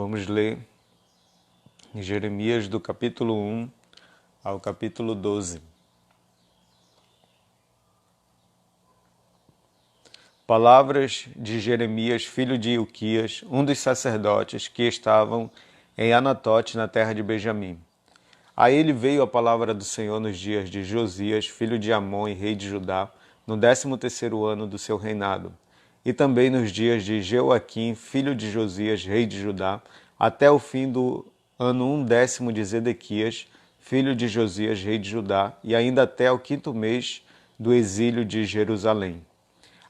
Vamos ler Jeremias do capítulo 1 ao capítulo 12. Palavras de Jeremias, filho de Ilquias, um dos sacerdotes que estavam em Anatote, na terra de Benjamim. A ele veio a palavra do Senhor nos dias de Josias, filho de Amon e rei de Judá, no 13º ano do seu reinado, e também nos dias de Jeoaquim, filho de Josias, rei de Judá, até o fim do ano 10º de Zedequias, filho de Josias, rei de Judá, e ainda até o 5º mês do exílio de Jerusalém.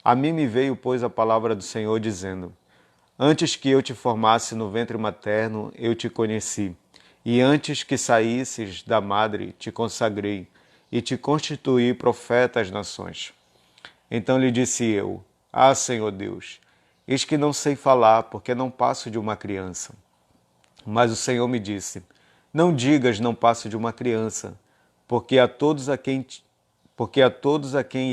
A mim me veio, pois, a palavra do Senhor, dizendo: Antes que eu te formasse no ventre materno, eu te conheci, e antes que saísses da madre, te consagrei, e te constituí profeta às nações. Então lhe disse eu: Ah, Senhor Deus, eis que não sei falar, porque não passo de uma criança. Mas o Senhor me disse: Não digas, não passo de uma criança, porque a todos a quem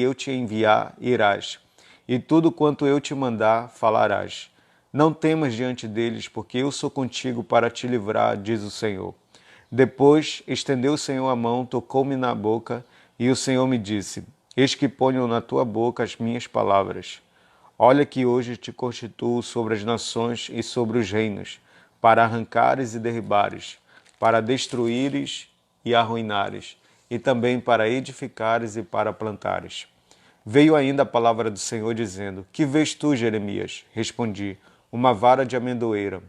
eu te enviar irás, e tudo quanto eu te mandar falarás. Não temas diante deles, porque eu sou contigo para te livrar, diz o Senhor. Depois estendeu o Senhor a mão, tocou-me na boca, e o Senhor me disse: Eis que ponho na tua boca as minhas palavras. Olha que hoje te constituo sobre as nações e sobre os reinos, para arrancares e derribares, para destruíres e arruinares, e também para edificares e para plantares. Veio ainda a palavra do Senhor dizendo: Que vês tu, Jeremias? Respondi: Uma vara de amendoeira.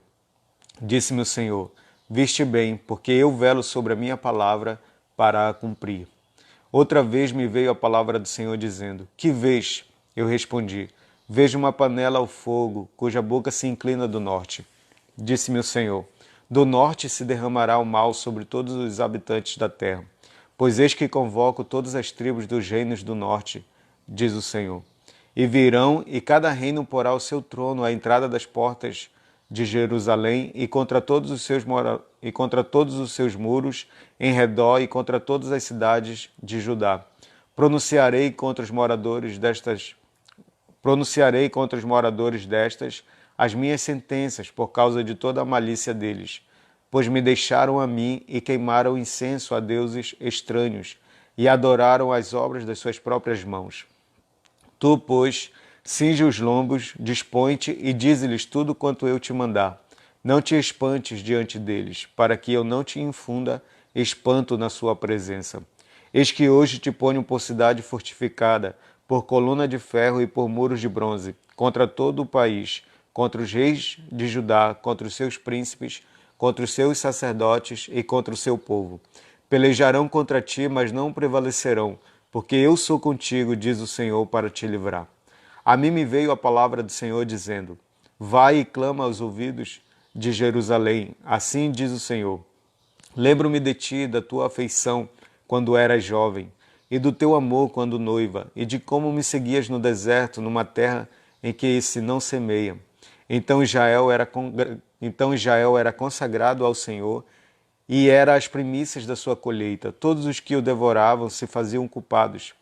Disse-me o Senhor: Viste bem, porque eu velo sobre a minha palavra para a cumprir. Outra vez me veio a palavra do Senhor dizendo: Que vês? Eu respondi: Vejo uma panela ao fogo, cuja boca se inclina do norte. Disse-me o Senhor: Do norte se derramará o mal sobre todos os habitantes da terra, pois eis que convoco todas as tribos dos reinos do norte, diz o Senhor. E virão, e cada reino porá o seu trono à entrada das portas de Jerusalém, e contra todos os seus muros em redor, e contra todas as cidades de Judá. Pronunciarei contra os moradores destas as minhas sentenças por causa de toda a malícia deles, pois me deixaram a mim e queimaram incenso a deuses estranhos e adoraram as obras das suas próprias mãos. Tu, pois, cinge os lombos, dispõe-te e dize-lhes tudo quanto eu te mandar. Não te espantes diante deles, para que eu não te infunda espanto na sua presença. Eis que hoje te ponho por cidade fortificada, por coluna de ferro e por muros de bronze, contra todo o país, contra os reis de Judá, contra os seus príncipes, contra os seus sacerdotes e contra o seu povo. Pelejarão contra ti, mas não prevalecerão, porque eu sou contigo, diz o Senhor, para te livrar. A mim me veio a palavra do Senhor dizendo: Vai e clama aos ouvidos de Jerusalém, assim diz o Senhor. Lembro-me de ti, da tua afeição, quando eras jovem, e do teu amor quando noiva, e de como me seguias no deserto, numa terra em que se não semeia. Então Israel era consagrado ao Senhor, e era as primícias da sua colheita. Todos os que o devoravam se faziam culpados.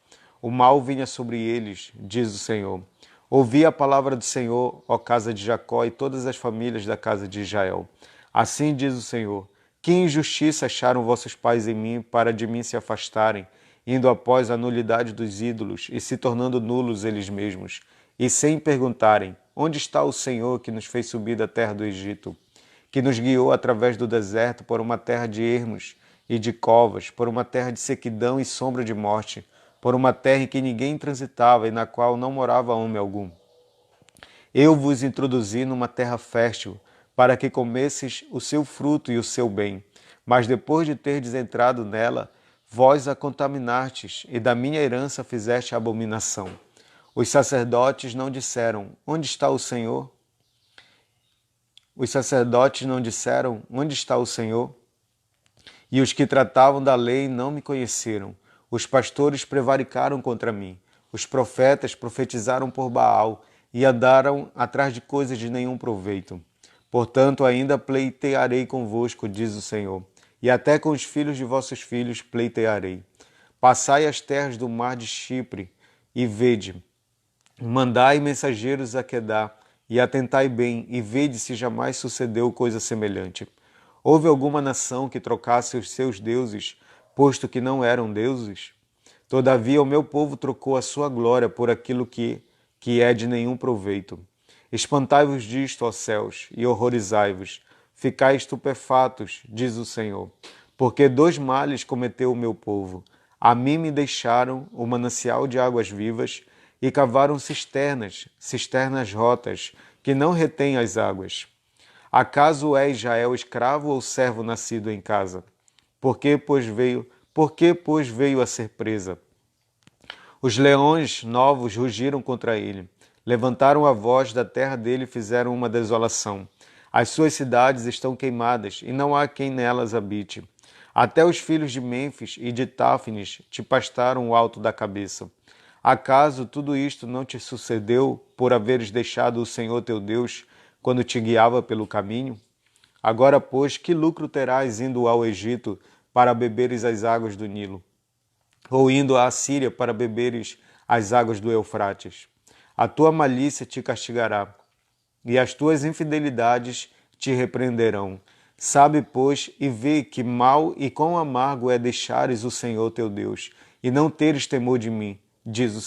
O mal vinha sobre eles, diz o Senhor. Ouvi a palavra do Senhor, ó casa de Jacó, e todas as famílias da casa de Israel. Assim diz o Senhor: Que injustiça acharam vossos pais em mim, para de mim se afastarem, indo após a nulidade dos ídolos e se tornando nulos eles mesmos, e sem perguntarem: Onde está o Senhor que nos fez subir da terra do Egito, que nos guiou através do deserto por uma terra de ermos e de covas, por uma terra de sequidão e sombra de morte, por uma terra em que ninguém transitava e na qual não morava homem algum? Eu vos introduzi numa terra fértil, para que comesses o seu fruto e o seu bem. Mas depois de terdes entrado nela, vós a contaminastes, e da minha herança fizeste abominação. Os sacerdotes não disseram: Onde está o Senhor? Os sacerdotes não disseram: Onde está o Senhor? E os que tratavam da lei não me conheceram. Os pastores prevaricaram contra mim. Os profetas profetizaram por Baal e andaram atrás de coisas de nenhum proveito. Portanto, ainda pleitearei convosco, diz o Senhor, e até com os filhos de vossos filhos pleitearei. Passai as terras do mar de Chipre e vede. Mandai mensageiros a Quedar, e atentai bem, e vede se jamais sucedeu coisa semelhante. Houve alguma nação que trocasse os seus deuses, posto que não eram deuses? Todavia o meu povo trocou a sua glória por aquilo que é de nenhum proveito. Espantai-vos disto, ó céus, e horrorizai-vos. Ficai estupefatos, diz o Senhor. Porque dois males cometeu o meu povo. A mim me deixaram o manancial de águas vivas e cavaram cisternas, cisternas rotas, que não retêm as águas. Acaso é Israel escravo ou servo nascido em casa? Por que, pois, veio a ser presa? Os leões novos rugiram contra ele. Levantaram a voz da terra dele e fizeram uma desolação. As suas cidades estão queimadas e não há quem nelas habite. Até os filhos de Mênfis e de Táfnis te pastaram o alto da cabeça. Acaso tudo isto não te sucedeu por haveres deixado o Senhor teu Deus quando te guiava pelo caminho? Agora, pois, que lucro terás indo ao Egito para beberes as águas do Nilo? Ou indo à Assíria para beberes as águas do Eufrates? A tua malícia te castigará, e as tuas infidelidades te repreenderão. Sabe, pois, e vê que mal e quão amargo é deixares o Senhor teu Deus, e não teres temor de mim, diz o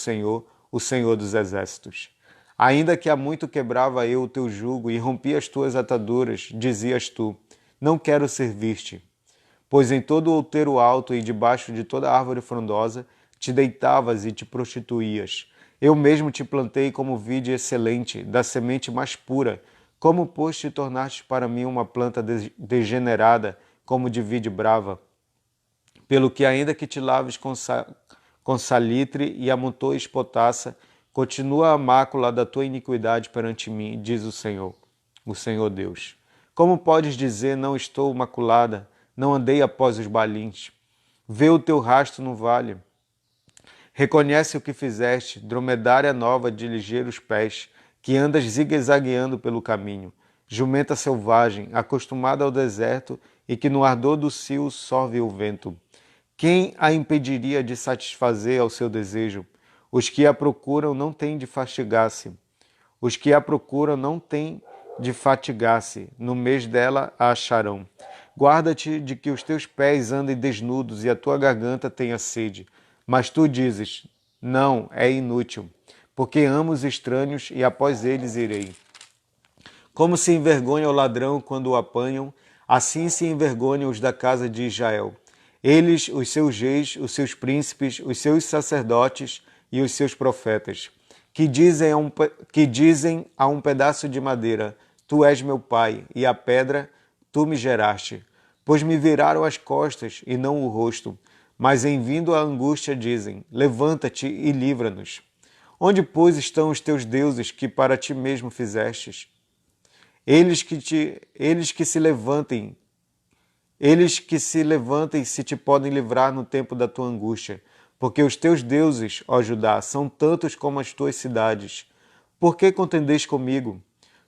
Senhor dos Exércitos. Ainda que há muito quebrava eu o teu jugo e rompia as tuas ataduras, dizias tu, não quero servir-te. Pois em todo outeiro alto e debaixo de toda árvore frondosa te deitavas e te prostituías. Eu mesmo te plantei como vide excelente, da semente mais pura. Como, pois, te tornaste para mim uma planta degenerada, como de vide brava? Pelo que ainda que te laves com salitre e amontoes potassa, continua a mácula da tua iniquidade perante mim, diz o Senhor Deus. Como podes dizer, não estou maculada, não andei após os balins? Vê o teu rastro no vale. Reconhece o que fizeste, dromedária nova de ligeiros pés, que andas zigue-zagueando pelo caminho, jumenta selvagem, acostumada ao deserto e que no ardor do cio sorve o vento. Quem a impediria de satisfazer ao seu desejo? Os que a procuram não têm de fatigar-se. Os que a procuram não têm de fatigar-se. No mês dela a acharão. Guarda-te de que os teus pés andem desnudos e a tua garganta tenha sede. Mas tu dizes, não, é inútil, porque amo os estranhos e após eles irei. Como se envergonha o ladrão quando o apanham, assim se envergonham os da casa de Israel. Eles, os seus reis, os seus príncipes, os seus sacerdotes e os seus profetas, que dizem a um pedaço de madeira, tu és meu pai, e a pedra, tu me geraste. Pois me viraram as costas e não o rosto, mas em vindo a angústia dizem, levanta-te e livra-nos. Onde, pois, estão os teus deuses que para ti mesmo fizestes? Eles que se levantem se te podem livrar no tempo da tua angústia, porque os teus deuses, ó Judá, são tantos como as tuas cidades. Por que contendeis comigo?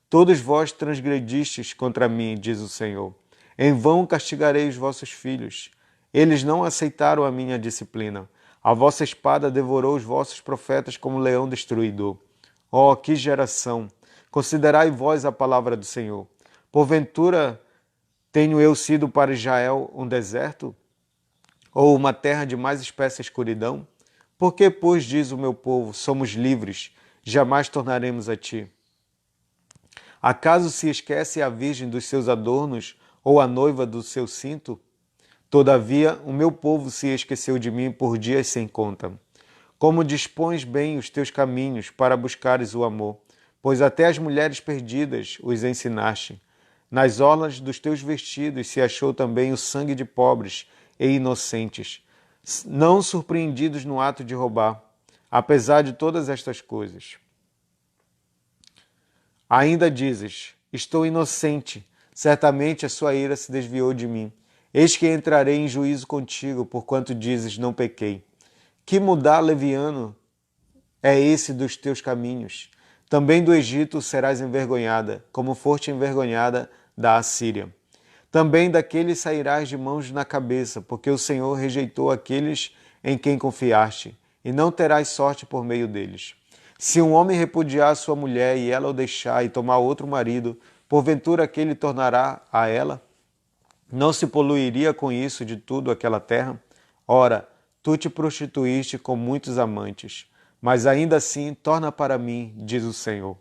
Todos vós transgredistes contra mim, diz o Senhor. Em vão castigarei os vossos filhos. Eles não aceitaram a minha disciplina. A vossa espada devorou os vossos profetas como leão destruidor. Oh, que geração! Considerai vós a palavra do Senhor. Porventura, tenho eu sido para Israel um deserto? Ou uma terra de mais espessa escuridão? Porque, pois, diz o meu povo, somos livres, jamais tornaremos a ti. Acaso se esquece a virgem dos seus adornos ou a noiva do seu cinto? Todavia, o meu povo se esqueceu de mim por dias sem conta. Como dispões bem os teus caminhos para buscares o amor, pois até as mulheres perdidas os ensinaste. Nas orlas dos teus vestidos se achou também o sangue de pobres e inocentes, não surpreendidos no ato de roubar, apesar de todas estas coisas. Ainda dizes, estou inocente, certamente a sua ira se desviou de mim. Eis que entrarei em juízo contigo, porquanto dizes, não pequei. Que mudar leviano é esse dos teus caminhos? Também do Egito serás envergonhada, como foste envergonhada da Assíria. Também daqueles sairás de mãos na cabeça, porque o Senhor rejeitou aqueles em quem confiaste, e não terás sorte por meio deles. Se um homem repudiar sua mulher e ela o deixar e tomar outro marido, porventura aquele tornará a ela? Não se poluiria com isso de tudo aquela terra? Ora, tu te prostituíste com muitos amantes, mas ainda assim torna para mim, diz o Senhor.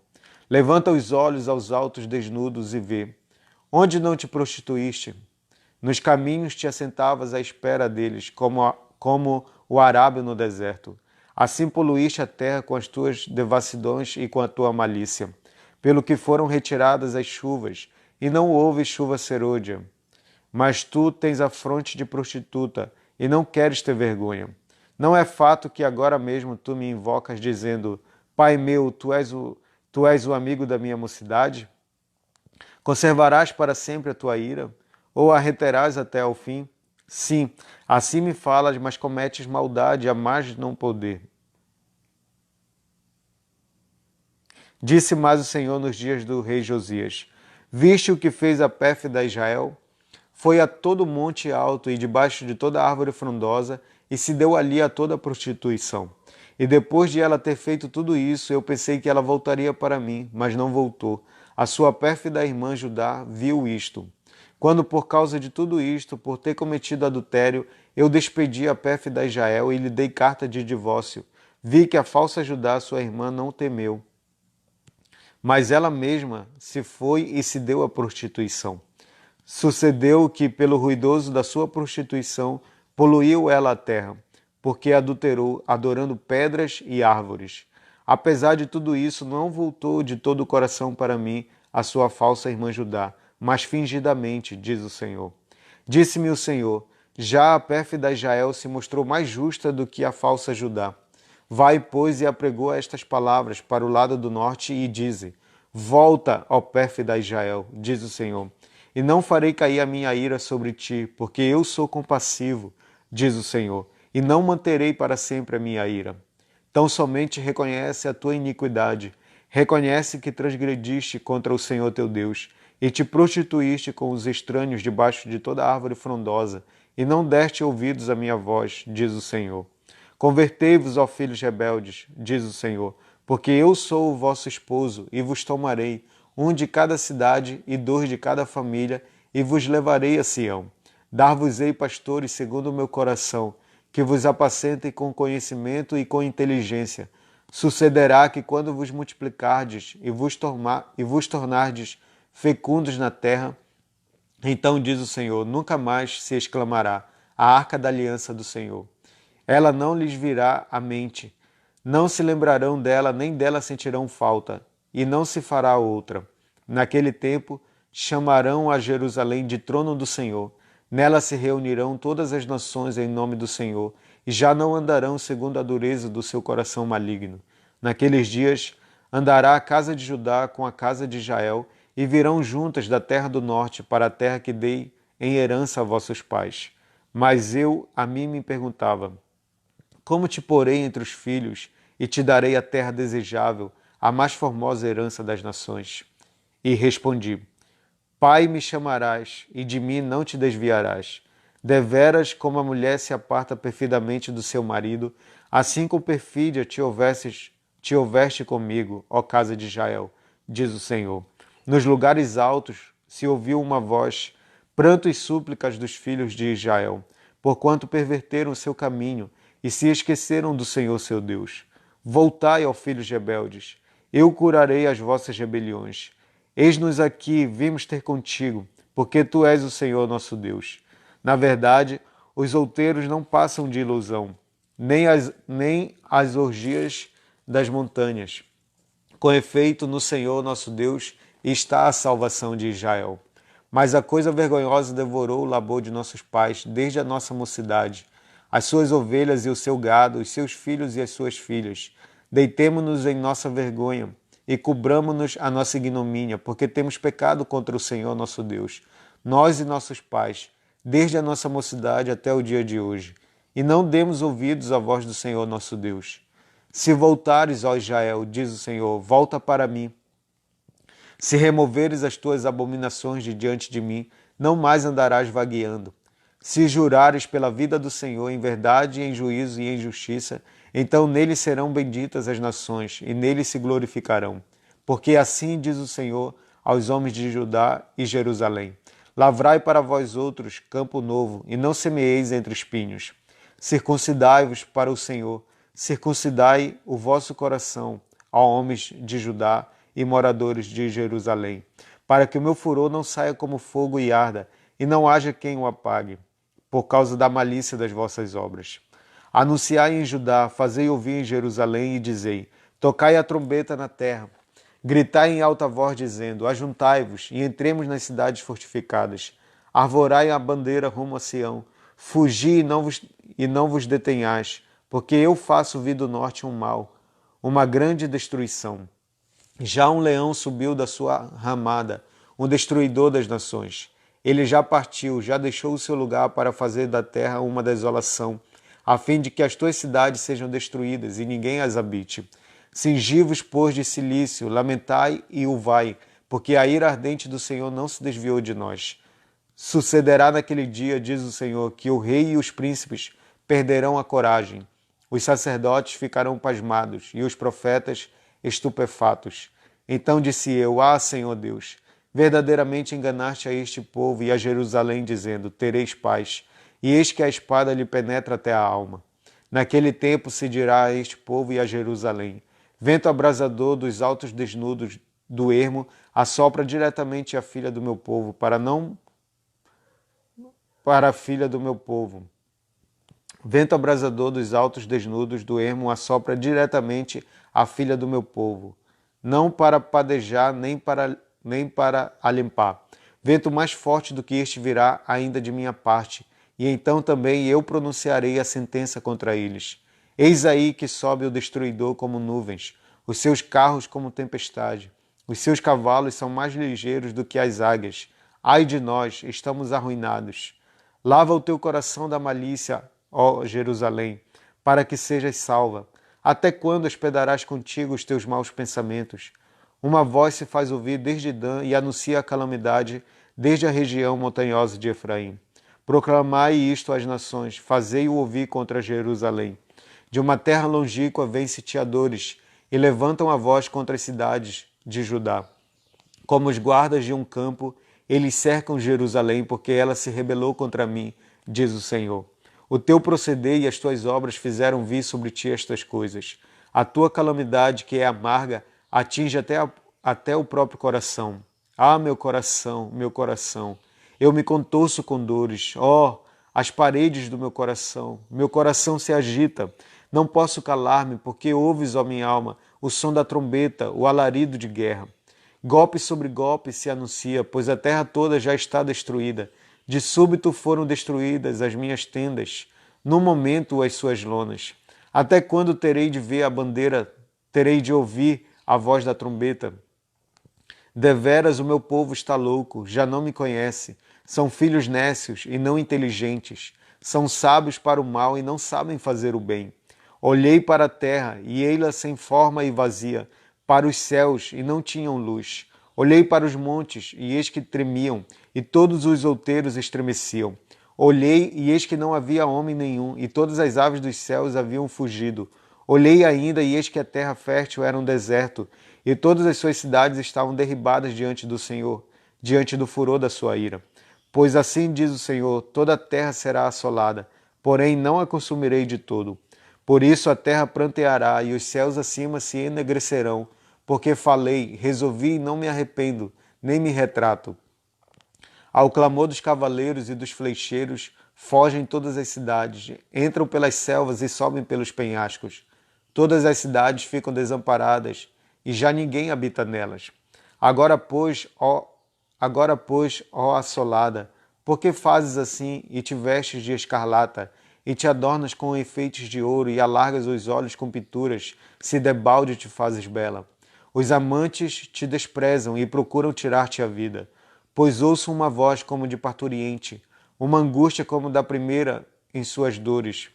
Levanta os olhos aos altos desnudos e vê. Onde não te prostituíste? Nos caminhos te assentavas à espera deles, como o arábio no deserto. Assim poluíste a terra com as tuas devassidões e com a tua malícia, pelo que foram retiradas as chuvas, e não houve chuva serôdia. Mas tu tens a fronte de prostituta, e não queres ter vergonha. Não é fato que agora mesmo tu me invocas dizendo, Pai meu, tu és o amigo da minha mocidade? Conservarás para sempre a tua ira? Ou a reterás até ao fim? Sim, assim me falas, mas cometes maldade a mais de não poder. Disse mais o Senhor nos dias do rei Josias: Viste o que fez a pérfida Israel? Foi a todo monte alto e debaixo de toda árvore frondosa, e se deu ali a toda prostituição. E depois de ela ter feito tudo isso, eu pensei que ela voltaria para mim, mas não voltou. A sua pérfida irmã Judá viu isto. Quando, por causa de tudo isto, por ter cometido adultério, eu despedi a pérfida Israel e lhe dei carta de divórcio. Vi que a falsa Judá, sua irmã, não temeu, mas ela mesma se foi e se deu à prostituição. Sucedeu que, pelo ruidoso da sua prostituição, poluiu ela a terra, porque adulterou, adorando pedras e árvores. Apesar de tudo isso, não voltou de todo o coração para mim a sua falsa irmã Judá, mas fingidamente, diz o Senhor. Disse-me o Senhor, já a pérfida Israel se mostrou mais justa do que a falsa Judá. Vai, pois, e apregou estas palavras para o lado do norte e dize, volta, ó pérfida Israel, diz o Senhor, e não farei cair a minha ira sobre ti, porque eu sou compassivo, diz o Senhor, e não manterei para sempre a minha ira. Tão somente reconhece a tua iniquidade, reconhece que transgrediste contra o Senhor teu Deus, e te prostituíste com os estranhos debaixo de toda árvore frondosa, e não deste ouvidos à minha voz, diz o Senhor. Convertei-vos, ó filhos rebeldes, diz o Senhor, porque eu sou o vosso esposo, e vos tomarei, um de cada cidade e 2 de cada família, e vos levarei a Sião. Dar-vos-ei pastores segundo o meu coração, que vos apacentem com conhecimento e com inteligência. Sucederá que quando vos multiplicardes e vos tornardes fecundos na terra, então diz o Senhor, nunca mais se exclamará, a arca da aliança do Senhor. Ela não lhes virá à mente, não se lembrarão dela, nem dela sentirão falta, e não se fará outra. Naquele tempo, chamarão a Jerusalém de trono do Senhor. Nela se reunirão todas as nações em nome do Senhor, e já não andarão segundo a dureza do seu coração maligno. Naqueles dias, andará a casa de Judá com a casa de Israel, e virão juntas da terra do norte para a terra que dei em herança a vossos pais. Mas eu a mim me perguntava, como te porei entre os filhos e te darei a terra desejável, a mais formosa herança das nações? E respondi, Pai me chamarás, e de mim não te desviarás. Deveras como a mulher se aparta perfidamente do seu marido, assim com perfídia te houveste comigo, ó casa de Israel, diz o Senhor. Nos lugares altos se ouviu uma voz, pranto e súplicas dos filhos de Israel, porquanto perverteram o seu caminho e se esqueceram do Senhor seu Deus. Voltai, ó filhos rebeldes, eu curarei as vossas rebeliões. Eis-nos aqui, vimos ter contigo, porque tu és o Senhor nosso Deus. Na verdade, os outeiros não passam de ilusão, nem as orgias das montanhas. Com efeito, no Senhor nosso Deus está a salvação de Israel. Mas a coisa vergonhosa devorou o labor de nossos pais desde a nossa mocidade, as suas ovelhas e o seu gado, os seus filhos e as suas filhas. Deitemo-nos em nossa vergonha e cobramo-nos a nossa ignomínia, porque temos pecado contra o Senhor nosso Deus, nós e nossos pais, desde a nossa mocidade até o dia de hoje. E não demos ouvidos à voz do Senhor nosso Deus. Se voltares, ó Israel, diz o Senhor, volta para mim. Se removeres as tuas abominações de diante de mim, não mais andarás vagueando. Se jurares pela vida do Senhor em verdade, em juízo e em justiça, então nele serão benditas as nações, e nele se glorificarão. Porque assim diz o Senhor aos homens de Judá e Jerusalém: Lavrai para vós outros campo novo, e não semeeis entre espinhos. Circuncidai-vos para o Senhor, circuncidai o vosso coração, ó homens de Judá e moradores de Jerusalém, para que o meu furor não saia como fogo e arda, e não haja quem o apague, por causa da malícia das vossas obras. Anunciai em Judá, fazei ouvir em Jerusalém e dizei: Tocai a trombeta na terra, gritai em alta voz dizendo: Ajuntai-vos e entremos nas cidades fortificadas. Arvorai a bandeira rumo a Sião. Fugi e não vos detenhais, porque eu faço vir do norte um mal, uma grande destruição. Já um leão subiu da sua ramada, um destruidor das nações. Ele já partiu, já deixou o seu lugar para fazer da terra uma desolação, a fim de que as tuas cidades sejam destruídas e ninguém as habite. Cingi-vos, pois, de cilício, lamentai e uvai, porque a ira ardente do Senhor não se desviou de nós. Sucederá naquele dia, diz o Senhor, que o rei e os príncipes perderão a coragem. Os sacerdotes ficarão pasmados e os profetas estupefatos. Então disse eu: Ah, Senhor Deus, verdadeiramente enganaste a este povo e a Jerusalém, dizendo: Tereis paz. E eis que a espada lhe penetra até a alma. Naquele tempo se dirá a este povo e a Jerusalém: Vento abrasador dos altos desnudos do ermo assopra diretamente a filha do meu povo, para a filha do meu povo. Vento abrasador dos altos desnudos do ermo assopra diretamente a filha do meu povo, não para padejar nem para a limpar. Vento mais forte do que este virá ainda de minha parte, e então também eu pronunciarei a sentença contra eles. Eis aí que sobe o destruidor como nuvens, os seus carros como tempestade. Os seus cavalos são mais ligeiros do que as águias. Ai de nós, estamos arruinados. Lava o teu coração da malícia, ó Jerusalém, para que sejas salva. Até quando hospedarás contigo os teus maus pensamentos? Uma voz se faz ouvir desde Dan e anuncia a calamidade desde a região montanhosa de Efraim. Proclamai isto às nações, fazei-o ouvir contra Jerusalém. De uma terra longínqua vêm sitiadores e levantam a voz contra as cidades de Judá. Como os guardas de um campo, eles cercam Jerusalém, porque ela se rebelou contra mim, diz o Senhor. O teu proceder e as tuas obras fizeram vir sobre ti estas coisas. A tua calamidade, que é amarga, atinge até o próprio coração. Ah, meu coração, eu me contorço com dores. Oh, as paredes do meu coração se agita. Não posso calar-me, porque ouves, ó minha alma, o som da trombeta, o alarido de guerra. Golpe sobre golpe se anuncia, pois a terra toda já está destruída. De súbito foram destruídas as minhas tendas, num momento as suas lonas. Até quando terei de ver a bandeira, terei de ouvir a voz da trombeta? Deveras o meu povo está louco, já não me conhece. São filhos nécios e não inteligentes. São sábios para o mal e não sabem fazer o bem. Olhei para a terra e ei-la sem forma e vazia, para os céus e não tinham luz. Olhei para os montes e eis que tremiam, e todos os outeiros estremeciam. Olhei e eis que não havia homem nenhum, e todas as aves dos céus haviam fugido. Olhei ainda e eis que a terra fértil era um deserto, e todas as suas cidades estavam derribadas diante do Senhor, diante do furor da sua ira. Pois assim diz o Senhor: toda a terra será assolada, porém não a consumirei de todo. Por isso a terra pranteará e os céus acima se enegrecerão, porque falei, resolvi e não me arrependo, nem me retrato. Ao clamor dos cavaleiros e dos flecheiros, fogem todas as cidades, entram pelas selvas e sobem pelos penhascos. Todas as cidades ficam desamparadas, e já ninguém habita nelas. Agora, pois, ó assolada, por que fazes assim e te vestes de escarlata, e te adornas com enfeites de ouro, e alargas os olhos com pinturas, se debalde te fazes bela? Os amantes te desprezam e procuram tirar-te a vida, pois ouço uma voz como de parturiente, uma angústia como da primeira em suas dores.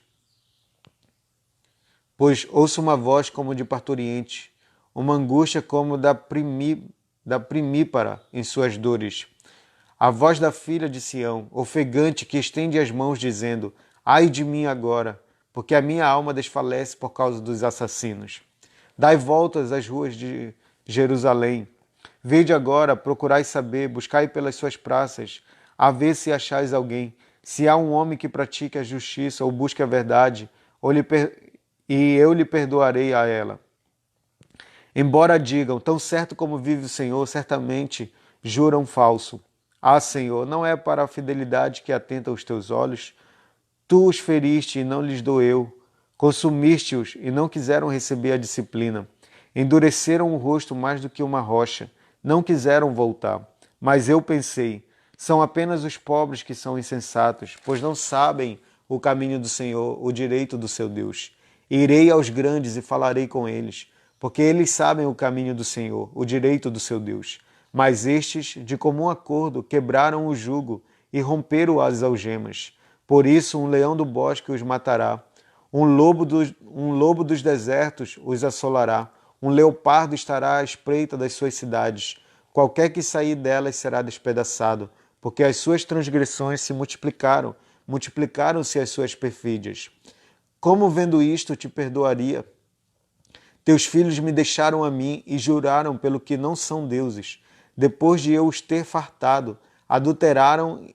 Pois ouço uma voz como de parturiente, uma angústia como da primípara em suas dores. A voz da filha de Sião, ofegante, que estende as mãos, dizendo: ai de mim agora, porque a minha alma desfalece por causa dos assassinos. Dai voltas às ruas de Jerusalém. Vede agora, procurai saber, buscai pelas suas praças, a ver se achais alguém, se há um homem que pratique a justiça ou busque a verdade, e eu lhe perdoarei a ela. Embora digam, tão certo como vive o Senhor, certamente juram falso. Ah, Senhor, não é para a fidelidade que atenta os teus olhos? Tu os feriste e não lhes doeu. Consumiste-os e não quiseram receber a disciplina. Endureceram o rosto mais do que uma rocha. Não quiseram voltar. Mas eu pensei, são apenas os pobres que são insensatos, pois não sabem o caminho do Senhor, o direito do seu Deus. Irei aos grandes e falarei com eles, porque eles sabem o caminho do Senhor, o direito do seu Deus. Mas estes, de comum acordo, quebraram o jugo e romperam as algemas. Por isso um leão do bosque os matará, um lobo dos desertos os assolará, um leopardo estará à espreita das suas cidades. Qualquer que sair delas será despedaçado, porque as suas transgressões se multiplicaram, multiplicaram-se as suas perfídias. Como vendo isto te perdoaria? Teus filhos me deixaram a mim e juraram pelo que não são deuses. Depois de eu os ter fartado, adulteraram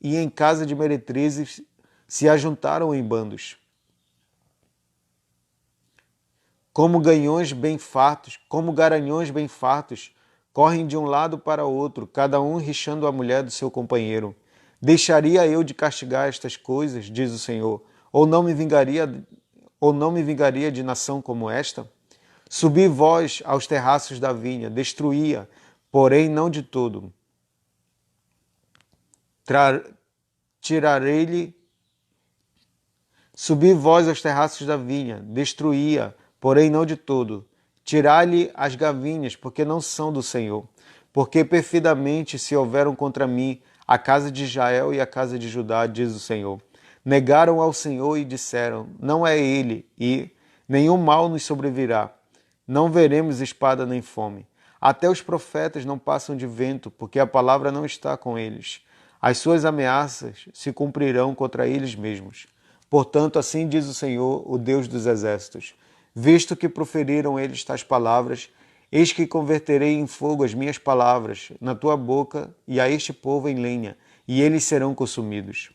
e em casa de meretrizes se ajuntaram em bandos. Como garanhões bem fartos, correm de um lado para outro, cada um rixando a mulher do seu companheiro. Deixaria eu de castigar estas coisas, diz o Senhor, ou não me vingaria de nação como esta? Subi vós aos terraços da vinha, destruía, porém não de todo. Subi vós aos terraços da vinha, destruía, porém não de todo. Tirai-lhe as gavinhas, porque não são do Senhor. Porque perfidamente se houveram contra mim a casa de Israel e a casa de Judá, diz o Senhor. Negaram ao Senhor e disseram, não é ele, e nenhum mal nos sobrevirá. Não veremos espada nem fome. Até os profetas não passam de vento, porque a palavra não está com eles. As suas ameaças se cumprirão contra eles mesmos. Portanto, assim diz o Senhor, o Deus dos exércitos. Visto que proferiram eles tais palavras, eis que converterei em fogo as minhas palavras na tua boca e a este povo em lenha, e eles serão consumidos.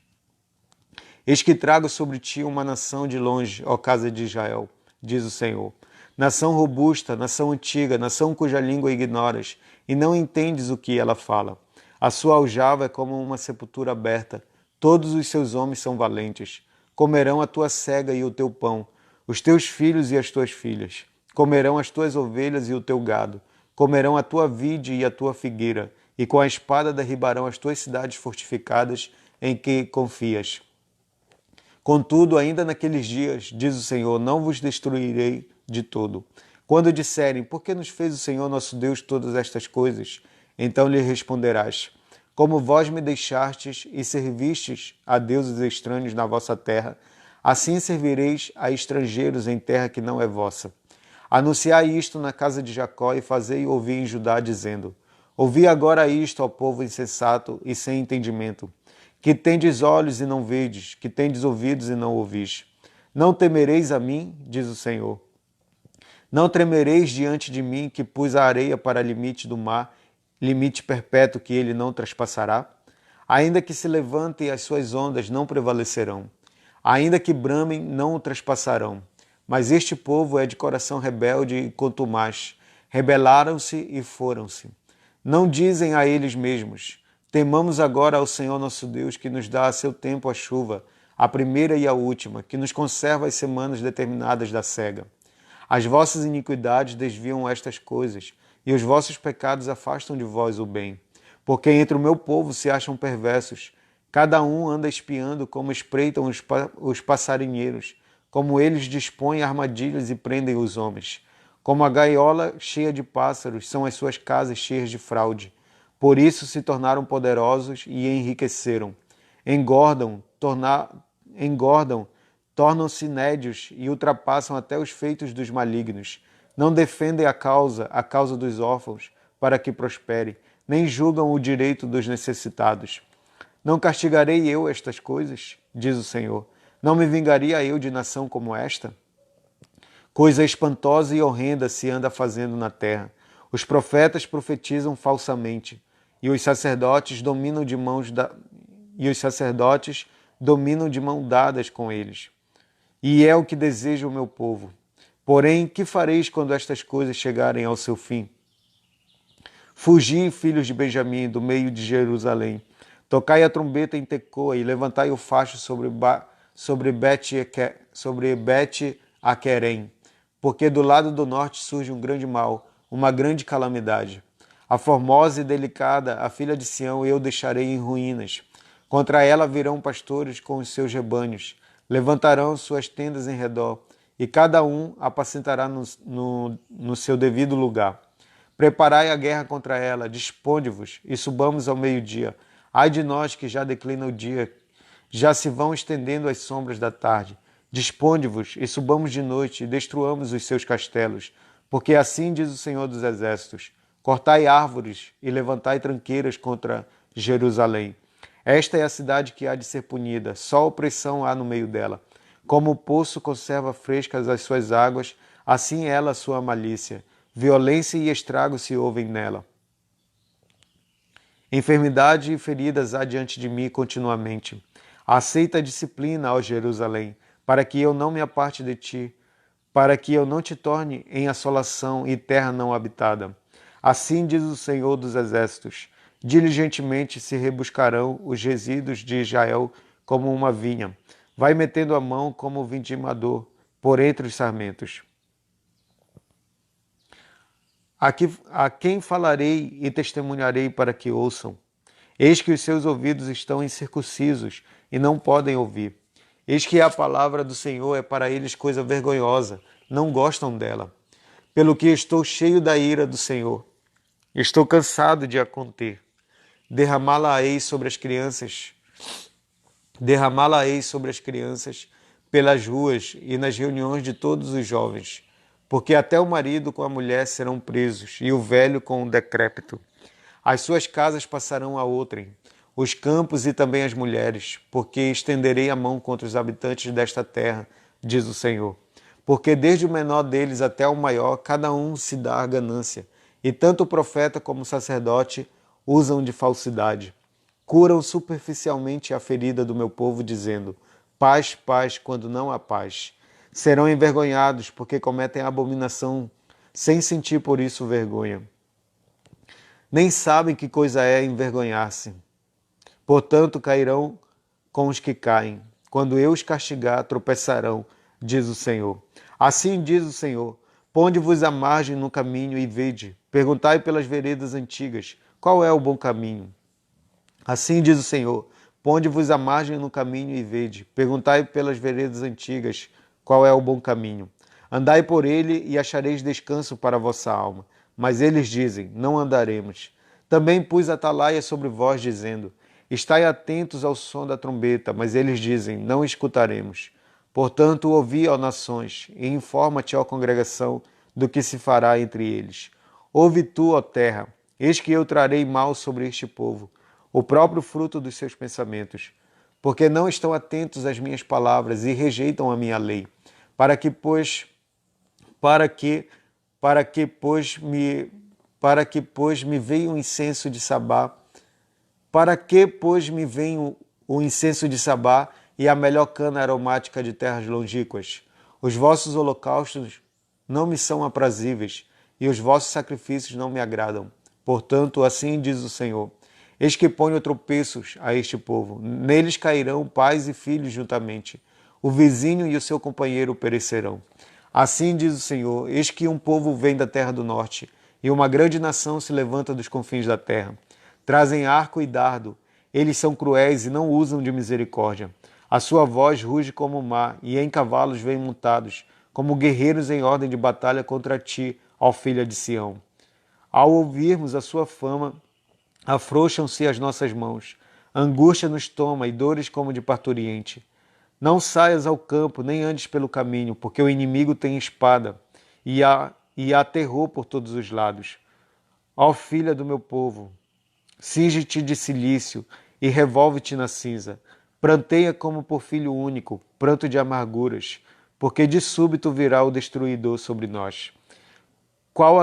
Eis que trago sobre ti uma nação de longe, ó casa de Israel, diz o Senhor. Nação robusta, nação antiga, nação cuja língua ignoras, e não entendes o que ela fala. A sua aljava é como uma sepultura aberta, todos os seus homens são valentes. Comerão a tua cega e o teu pão, os teus filhos e as tuas filhas. Comerão as tuas ovelhas e o teu gado. Comerão a tua vide e a tua figueira, e com a espada derribarão as tuas cidades fortificadas em que confias. Contudo, ainda naqueles dias, diz o Senhor, não vos destruirei de todo. Quando disserem, por que nos fez o Senhor nosso Deus todas estas coisas? Então lhe responderás, como vós me deixastes e servistes a deuses estranhos na vossa terra, assim servireis a estrangeiros em terra que não é vossa. Anunciai isto na casa de Jacó e fazei ouvir em Judá, dizendo, ouvi agora isto, ó povo insensato e sem entendimento, que tendes olhos e não vedes, que tendes ouvidos e não ouvis. Não temereis a mim, diz o Senhor. Não tremereis diante de mim, que pus a areia para limite do mar, limite perpétuo que ele não traspassará? Ainda que se levantem as suas ondas, não prevalecerão. Ainda que bramem, não o traspassarão. Mas este povo é de coração rebelde e contumaz. Rebelaram-se e foram-se. Não dizem a eles mesmos, temamos agora ao Senhor nosso Deus, que nos dá a seu tempo a chuva, a primeira e a última, que nos conserva as semanas determinadas da cega. As vossas iniquidades desviam estas coisas, e os vossos pecados afastam de vós o bem. Porque entre o meu povo se acham perversos, cada um anda espiando como espreitam os passarinheiros, como eles dispõem armadilhas e prendem os homens. Como a gaiola cheia de pássaros são as suas casas cheias de fraude. Por isso se tornaram poderosos e enriqueceram. Engordam, tornam-se nédios e ultrapassam até os feitos dos malignos. Não defendem a causa dos órfãos, para que prospere. nem julgam o direito dos necessitados. Não castigarei eu estas coisas? Diz o Senhor. Não me vingaria eu de nação como esta? Coisa espantosa e horrenda se anda fazendo na terra. Os profetas profetizam falsamente, e os sacerdotes dominam de mão dadas com eles. E é o que deseja o meu povo. Porém, que fareis quando estas coisas chegarem ao seu fim? Fugi, filhos de Benjamim, do meio de Jerusalém. Tocai a trombeta em Tecoa e levantai o facho sobre Bet-Aquerem, porque do lado do norte surge um grande mal, uma grande calamidade. A formosa e delicada, a filha de Sião, eu deixarei em ruínas. Contra ela virão pastores com os seus rebanhos, levantarão suas tendas em redor, e cada um apacentará no seu devido lugar. Preparai a guerra contra ela, disponde-vos e subamos ao meio-dia. Ai de nós que já declina o dia, já se vão estendendo as sombras da tarde. Disponde-vos e subamos de noite e destruamos os seus castelos, porque assim diz o Senhor dos Exércitos: cortai árvores e levantai tranqueiras contra Jerusalém. Esta é a cidade que há de ser punida, só opressão há no meio dela. Como o poço conserva frescas as suas águas, assim ela a sua malícia. Violência e estrago se ouvem nela. Enfermidade e feridas há diante de mim continuamente. Aceita a disciplina, ó Jerusalém, para que eu não me aparte de ti, para que eu não te torne em assolação e terra não habitada. Assim diz o Senhor dos Exércitos: diligentemente se rebuscarão os resíduos de Israel como uma vinha. Vai metendo a mão como o vindimador por entre os sarmentos. A quem falarei e testemunharei para que ouçam? Eis que os seus ouvidos estão incircuncisos e não podem ouvir. Eis que a palavra do Senhor é para eles coisa vergonhosa, não gostam dela. Pelo que estou cheio da ira do Senhor, estou cansado de a conter. Derramá-la-ei sobre as crianças pelas ruas e nas reuniões de todos os jovens, porque até o marido com a mulher serão presos e o velho com o decrépito. As suas casas passarão a outrem, os campos e também as mulheres, porque estenderei a mão contra os habitantes desta terra, diz o Senhor. Porque desde o menor deles até o maior, cada um se dá a ganância, e tanto o profeta como o sacerdote usam de falsidade. Curam superficialmente a ferida do meu povo, dizendo: paz, paz, quando não há paz. Serão envergonhados porque cometem abominação, sem sentir por isso vergonha. Nem sabem que coisa é envergonhar-se. Portanto, cairão com os que caem. Quando eu os castigar, tropeçarão, diz o Senhor. Assim diz o Senhor: ponde-vos à margem no caminho e vede. Perguntai pelas veredas antigas, qual é o bom caminho? Assim diz o Senhor: ponde-vos à margem no caminho e vede. Perguntai pelas veredas antigas, qual é o bom caminho? Andai por ele e achareis descanso para a vossa alma. Mas eles dizem: não andaremos. Também pus atalaia sobre vós, dizendo: estai atentos ao som da trombeta. Mas eles dizem: não escutaremos. Portanto, ouvi, ó nações, e informa-te, ó congregação, do que se fará entre eles. Ouve tu, ó terra, eis que eu trarei mal sobre este povo, o próprio fruto dos seus pensamentos, porque não estão atentos às minhas palavras e rejeitam a minha lei, para que pois me veio o incenso de Sabá, o incenso de Sabá e a melhor cana aromática de terras longínquas. Os vossos holocaustos não me são aprazíveis, e os vossos sacrifícios não me agradam. Portanto, assim diz o Senhor: eis que ponho tropeços a este povo, neles cairão pais e filhos juntamente, o vizinho e o seu companheiro perecerão. Assim diz o Senhor: eis que um povo vem da terra do norte, e uma grande nação se levanta dos confins da terra. Trazem arco e dardo, eles são cruéis e não usam de misericórdia. A sua voz ruge como o mar, e em cavalos vêm montados, como guerreiros em ordem de batalha contra ti, ó filha de Sião. Ao ouvirmos a sua fama, afrouxam-se as nossas mãos. Angústia nos toma e dores como de parturiente. Não saias ao campo, nem andes pelo caminho, porque o inimigo tem espada e há terror por todos os lados. Ó filha do meu povo, Cinge-te de cilício e revolve-te na cinza. Pranteia como por filho único, pranto de amarguras, porque de súbito virá o destruidor sobre nós. Qual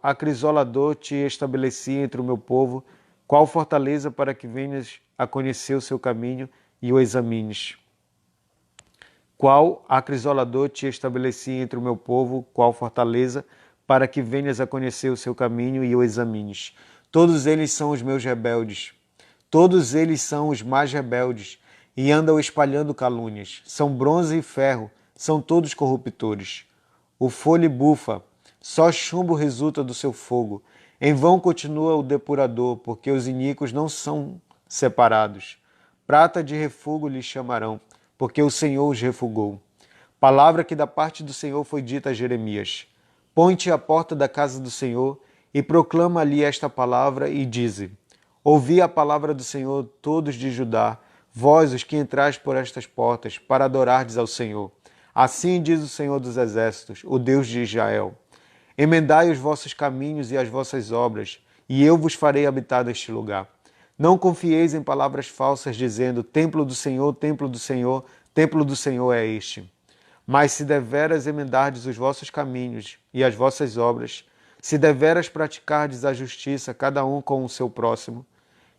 acrisolador te estabeleci entre o meu povo, qual fortaleza para que venhas a conhecer o seu caminho e o examines. Qual acrisolador te estabeleci entre o meu povo, qual fortaleza para que venhas a conhecer o seu caminho e o examines. Todos eles são os meus rebeldes, todos eles são os mais rebeldes, e andam espalhando calúnias. São bronze e ferro, são todos corruptores. O folhe bufa, só chumbo resulta do seu fogo. Em vão continua o depurador, porque os iníquos não são separados. Prata de refúgio lhes chamarão, porque o Senhor os refugou. Palavra que da parte do Senhor foi dita a Jeremias. Põe-te à porta da casa do Senhor e proclama ali esta palavra e dize: ouvi a palavra do Senhor, todos de Judá, vós os que entrais por estas portas, para adorardes ao Senhor. Assim diz o Senhor dos Exércitos, o Deus de Israel. Emendai os vossos caminhos e as vossas obras, e eu vos farei habitar neste lugar. Não confieis em palavras falsas, dizendo: templo do Senhor, templo do Senhor, templo do Senhor é este. Mas se deveras emendardes os vossos caminhos e as vossas obras, se deveras praticardes a justiça, cada um com o seu próximo,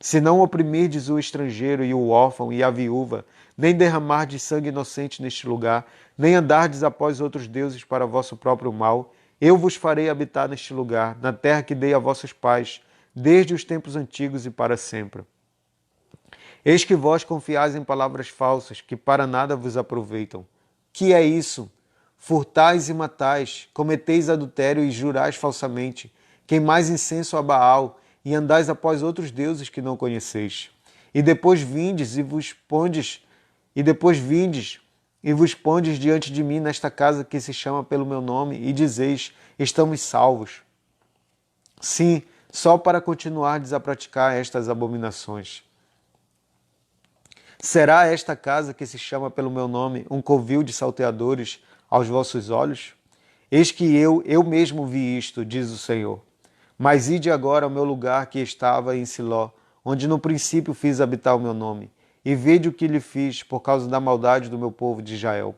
se não oprimirdes o estrangeiro e o órfão e a viúva, nem derramardes sangue inocente neste lugar, nem andardes após outros deuses para vosso próprio mal, eu vos farei habitar neste lugar, na terra que dei a vossos pais, desde os tempos antigos e para sempre. Eis que vós confiais em palavras falsas, que para nada vos aproveitam. Que é isso? Furtais e matais, cometeis adultério e jurais falsamente, queimais incenso a Baal, e andais após outros deuses que não conheceis. E depois vindes e vos pondes diante de mim nesta casa que se chama pelo meu nome, e dizeis: estamos salvos. Sim, só para continuardes a praticar estas abominações. Será esta casa que se chama pelo meu nome um covil de salteadores aos vossos olhos? Eis que eu mesmo vi isto, diz o Senhor. Mas ide agora ao meu lugar que estava em Siló, onde no princípio fiz habitar o meu nome, e vede o que lhe fiz por causa da maldade do meu povo de Israel.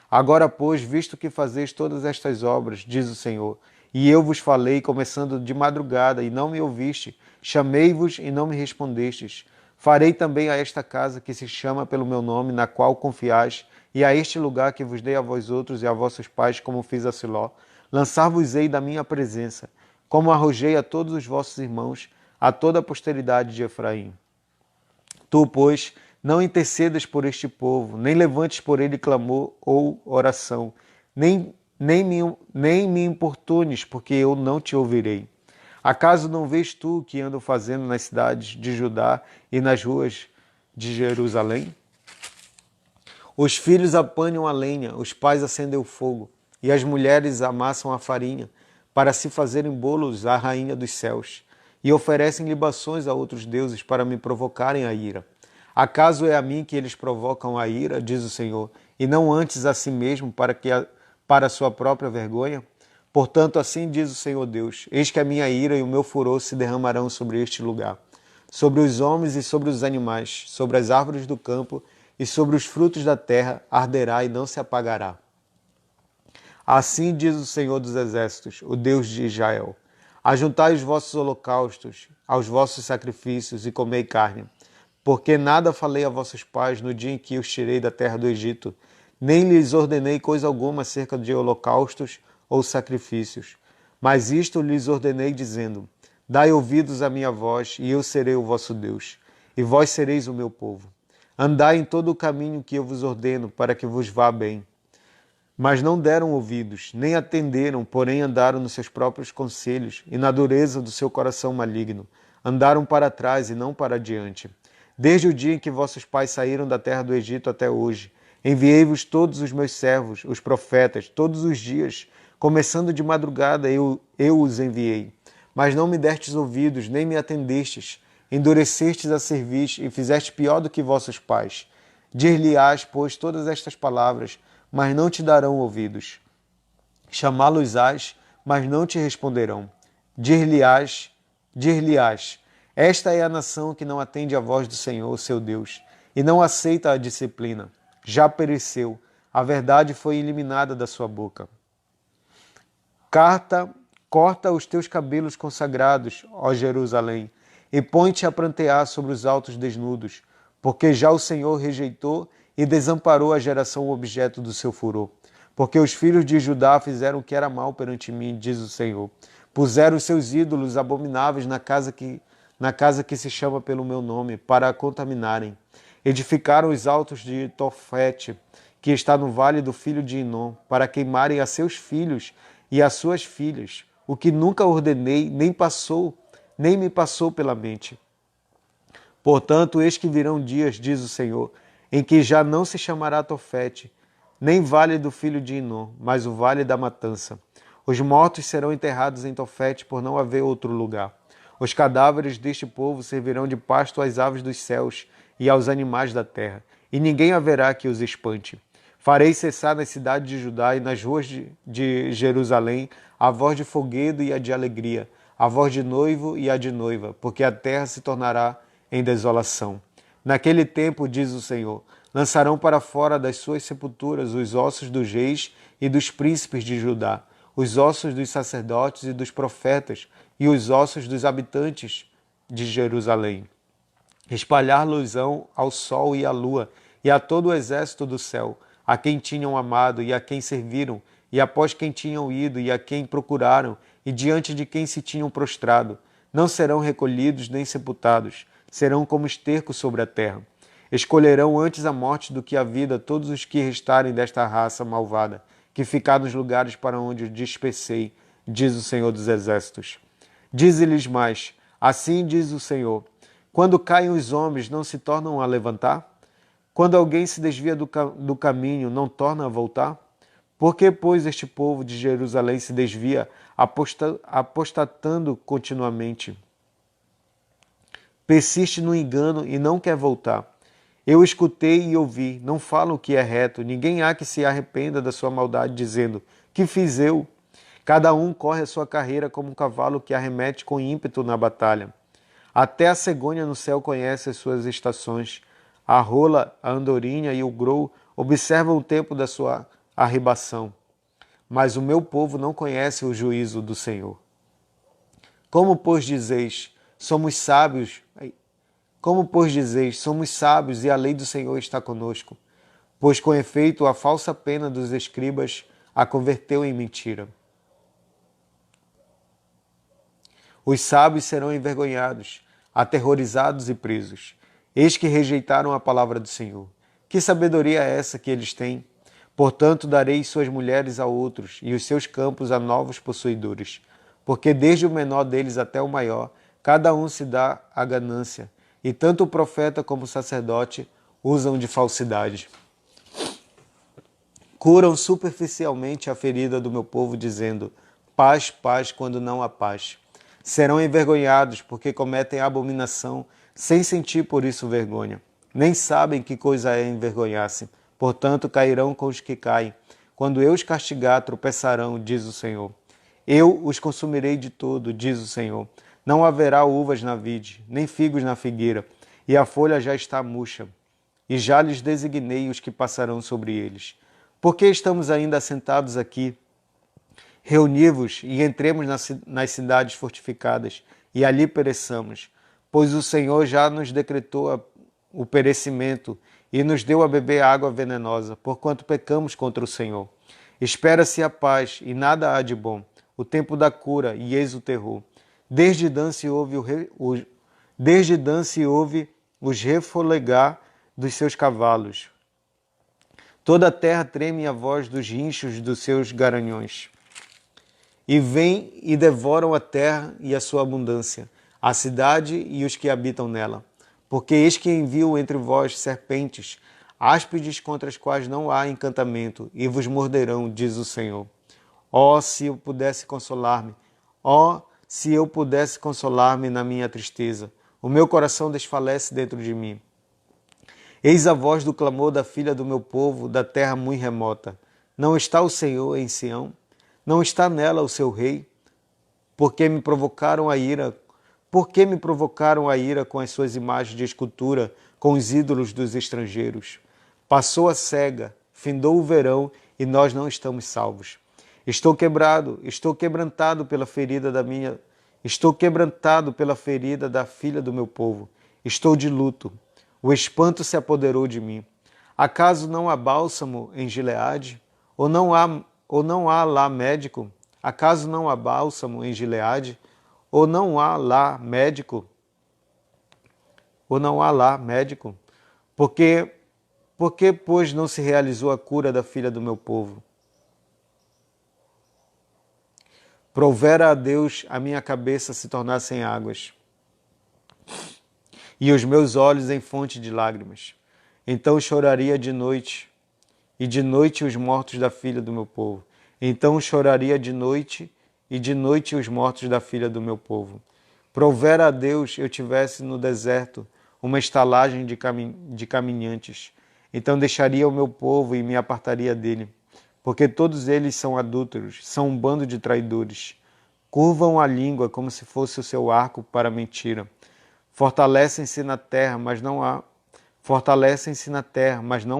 Agora, pois, visto que fazeis todas estas obras, diz o Senhor, e eu vos falei, começando de madrugada, e não me ouviste, chamei-vos e não me respondestes, farei também a esta casa que se chama pelo meu nome, na qual confiais, e a este lugar que vos dei a vós outros e a vossos pais, como fiz a Siló, lançar-vos-ei da minha presença, como arrojei a todos os vossos irmãos, a toda a posteridade de Efraim. Tu, pois, não intercedas por este povo, nem levantes por ele clamor ou oração, nem me importunes, porque eu não te ouvirei. Acaso não vês tu o que ando fazendo nas cidades de Judá e nas ruas de Jerusalém? Os filhos apanham a lenha, os pais acendem o fogo, e as mulheres amassam a farinha, para se fazerem bolos à rainha dos céus, e oferecem libações a outros deuses para me provocarem a ira. Acaso é a mim que eles provocam a ira, diz o Senhor, e não antes a si mesmo para a sua própria vergonha? Portanto, assim diz o Senhor Deus, eis que a minha ira e o meu furor se derramarão sobre este lugar, sobre os homens e sobre os animais, sobre as árvores do campo e sobre os frutos da terra, arderá e não se apagará. Assim diz o Senhor dos Exércitos, o Deus de Israel: ajuntai os vossos holocaustos aos vossos sacrifícios e comei carne, porque nada falei a vossos pais no dia em que os tirei da terra do Egito, nem lhes ordenei coisa alguma acerca de holocaustos ou sacrifícios. Mas isto lhes ordenei, dizendo: dai ouvidos à minha voz, e eu serei o vosso Deus, e vós sereis o meu povo. Andai em todo o caminho que eu vos ordeno, para que vos vá bem. Mas não deram ouvidos, nem atenderam, porém andaram nos seus próprios conselhos e na dureza do seu coração maligno. Andaram para trás e não para diante. Desde o dia em que vossos pais saíram da terra do Egito até hoje, enviei-vos todos os meus servos, os profetas, todos os dias, começando de madrugada eu os enviei. Mas não me destes ouvidos, nem me atendestes. Endurecestes a cerviz e fizeste pior do que vossos pais. Dir-lhe-ás, pois, todas estas palavras, mas não te darão ouvidos. Chamá-los-ás, mas não te responderão. Dir-lhe-ás, Esta é a nação que não atende à voz do Senhor, seu Deus, e não aceita a disciplina. Já pereceu, a verdade foi eliminada da sua boca. Corta os teus cabelos consagrados, ó Jerusalém, e põe-te a prantear sobre os altos desnudos, porque já o Senhor rejeitou e desamparou a geração objeto do seu furor. Porque os filhos de Judá fizeram o que era mal perante mim, diz o Senhor. Puseram os seus ídolos abomináveis na casa que se chama pelo meu nome, para a contaminarem. Edificaram os altos de Tofete, que está no vale do filho de Inom, para queimarem a seus filhos e as suas filhas, o que nunca ordenei, nem me passou pela mente. Portanto, eis que virão dias, diz o Senhor, em que já não se chamará Tofete, nem vale do filho de Inom, mas o vale da matança. Os mortos serão enterrados em Tofete, por não haver outro lugar. Os cadáveres deste povo servirão de pasto às aves dos céus e aos animais da terra, e ninguém haverá que os espante. Farei cessar nas cidades de Judá e nas ruas de Jerusalém a voz de folguedo e a de alegria, a voz de noivo e a de noiva, porque a terra se tornará em desolação. Naquele tempo, diz o Senhor, lançarão para fora das suas sepulturas os ossos dos reis e dos príncipes de Judá, os ossos dos sacerdotes e dos profetas e os ossos dos habitantes de Jerusalém. Espalhar-los-ão ao sol e à lua e a todo o exército do céu, a quem tinham amado e a quem serviram, e após quem tinham ido e a quem procuraram, e diante de quem se tinham prostrado. Não serão recolhidos nem sepultados, serão como esterco sobre a terra. Escolherão antes a morte do que a vida todos os que restarem desta raça malvada, que ficar nos lugares para onde os dispersei, diz o Senhor dos Exércitos. Dize-lhes mais, assim diz o Senhor, quando caem os homens, não se tornam a levantar? Quando alguém se desvia do caminho, não torna a voltar? Por que, pois, este povo de Jerusalém se desvia, apostatando continuamente? Persiste no engano e não quer voltar. Eu escutei e ouvi, não falam o que é reto, ninguém há que se arrependa da sua maldade, dizendo, que fiz eu? Cada um corre a sua carreira como um cavalo que arremete com ímpeto na batalha. Até a cegonha no céu conhece as suas estações. A rola, a andorinha e o grou observam o tempo da sua arribação. Mas o meu povo não conhece o juízo do Senhor. Como, pois, dizeis, somos sábios? Como, pois, dizeis, somos sábios e a lei do Senhor está conosco? Pois, com efeito, a falsa pena dos escribas a converteu em mentira. Os sábios serão envergonhados, aterrorizados e presos. Eis que rejeitaram a palavra do Senhor. Que sabedoria é essa que eles têm? Portanto, darei suas mulheres a outros e os seus campos a novos possuidores. Porque desde o menor deles até o maior, cada um se dá a ganância, e tanto o profeta como o sacerdote usam de falsidade. Curam superficialmente a ferida do meu povo, dizendo, paz, paz, quando não há paz. Serão envergonhados, porque cometem abominação, sem sentir por isso vergonha. Nem sabem que coisa é envergonhar-se. Portanto, cairão com os que caem. Quando eu os castigar, tropeçarão, diz o Senhor. Eu os consumirei de todo, diz o Senhor. Não haverá uvas na vide, nem figos na figueira, e a folha já está murcha. E já lhes designei os que passarão sobre eles. Por que estamos ainda assentados aqui? Reuni-vos e entremos nas cidades fortificadas, e ali pereçamos, pois o Senhor já nos decretou o perecimento e nos deu a beber água venenosa, porquanto pecamos contra o Senhor. Espera-se a paz, e nada há de bom, o tempo da cura, e eis o terror. Desde Dan se ouve os refolegar dos seus cavalos. Toda a terra treme à voz dos rinchos dos seus garanhões. E vêm e devoram a terra e a sua abundância, a cidade e os que habitam nela. Porque eis que envio entre vós serpentes, áspides contra as quais não há encantamento, e vos morderão, diz o Senhor. Ó, se eu pudesse consolar-me! Ó, se eu pudesse consolar-me na minha tristeza! O meu coração desfalece dentro de mim. Eis a voz do clamor da filha do meu povo, da terra muito remota. Não está o Senhor em Sião? Não está nela o seu rei? Porque me provocaram a ira Por que me provocaram a ira com as suas imagens de escultura, com os ídolos dos estrangeiros? Passou a cega, findou o verão e nós não estamos salvos. Estou quebrantado pela ferida da minha... Estou quebrantado pela ferida da filha do meu povo. Estou de luto. O espanto se apoderou de mim. Acaso não há bálsamo em Gileade? Ou não há lá médico? Acaso não há bálsamo em Gileade? Ou não há lá médico? Ou não há lá médico? Porque, pois, não se realizou a cura da filha do meu povo? Provera a Deus a minha cabeça se tornasse em águas, e os meus olhos em fonte de lágrimas. Então choraria de noite, e de noite os mortos da filha do meu povo. Então choraria de noite, e de noite os mortos da filha do meu povo. Provera a Deus eu tivesse no deserto uma estalagem de caminhantes. Então deixaria o meu povo e me apartaria dele. Porque todos eles são adúlteros, são um bando de traidores. Curvam a língua como se fosse o seu arco para a mentira. Fortalecem-se na terra, mas não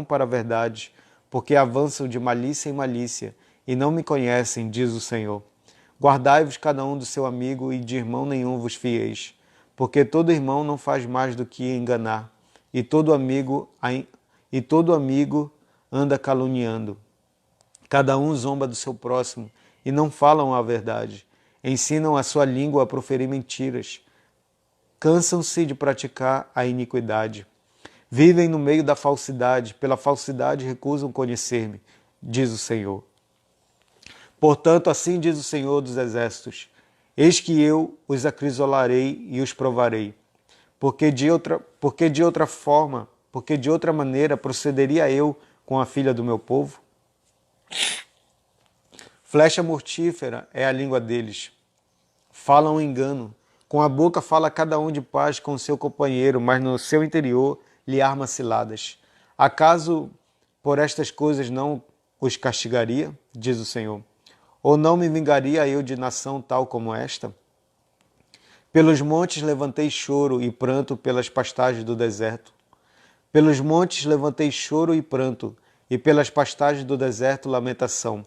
para a verdade, porque avançam de malícia em malícia, e não me conhecem, diz o Senhor. Guardai-vos cada um do seu amigo, e de irmão nenhum vos fieis, porque todo irmão não faz mais do que enganar, e todo amigo anda caluniando. Cada um zomba do seu próximo, e não falam a verdade. Ensinam a sua língua a proferir mentiras. Cansam-se de praticar a iniquidade. Vivem no meio da falsidade, pela falsidade recusam conhecer-me, diz o Senhor. Portanto, assim diz o Senhor dos Exércitos: eis que eu os acrisolarei e os provarei. Porque de outra maneira procederia eu com a filha do meu povo? Flecha mortífera é a língua deles. Falam engano. Com a boca fala cada um de paz com o seu companheiro, mas no seu interior lhe arma ciladas. Acaso por estas coisas não os castigaria? Diz o Senhor. Ou não me vingaria eu de nação tal como esta? Pelos montes levantei choro e pranto pelas pastagens do deserto. Pelos montes levantei choro e pranto, e pelas pastagens do deserto lamentação,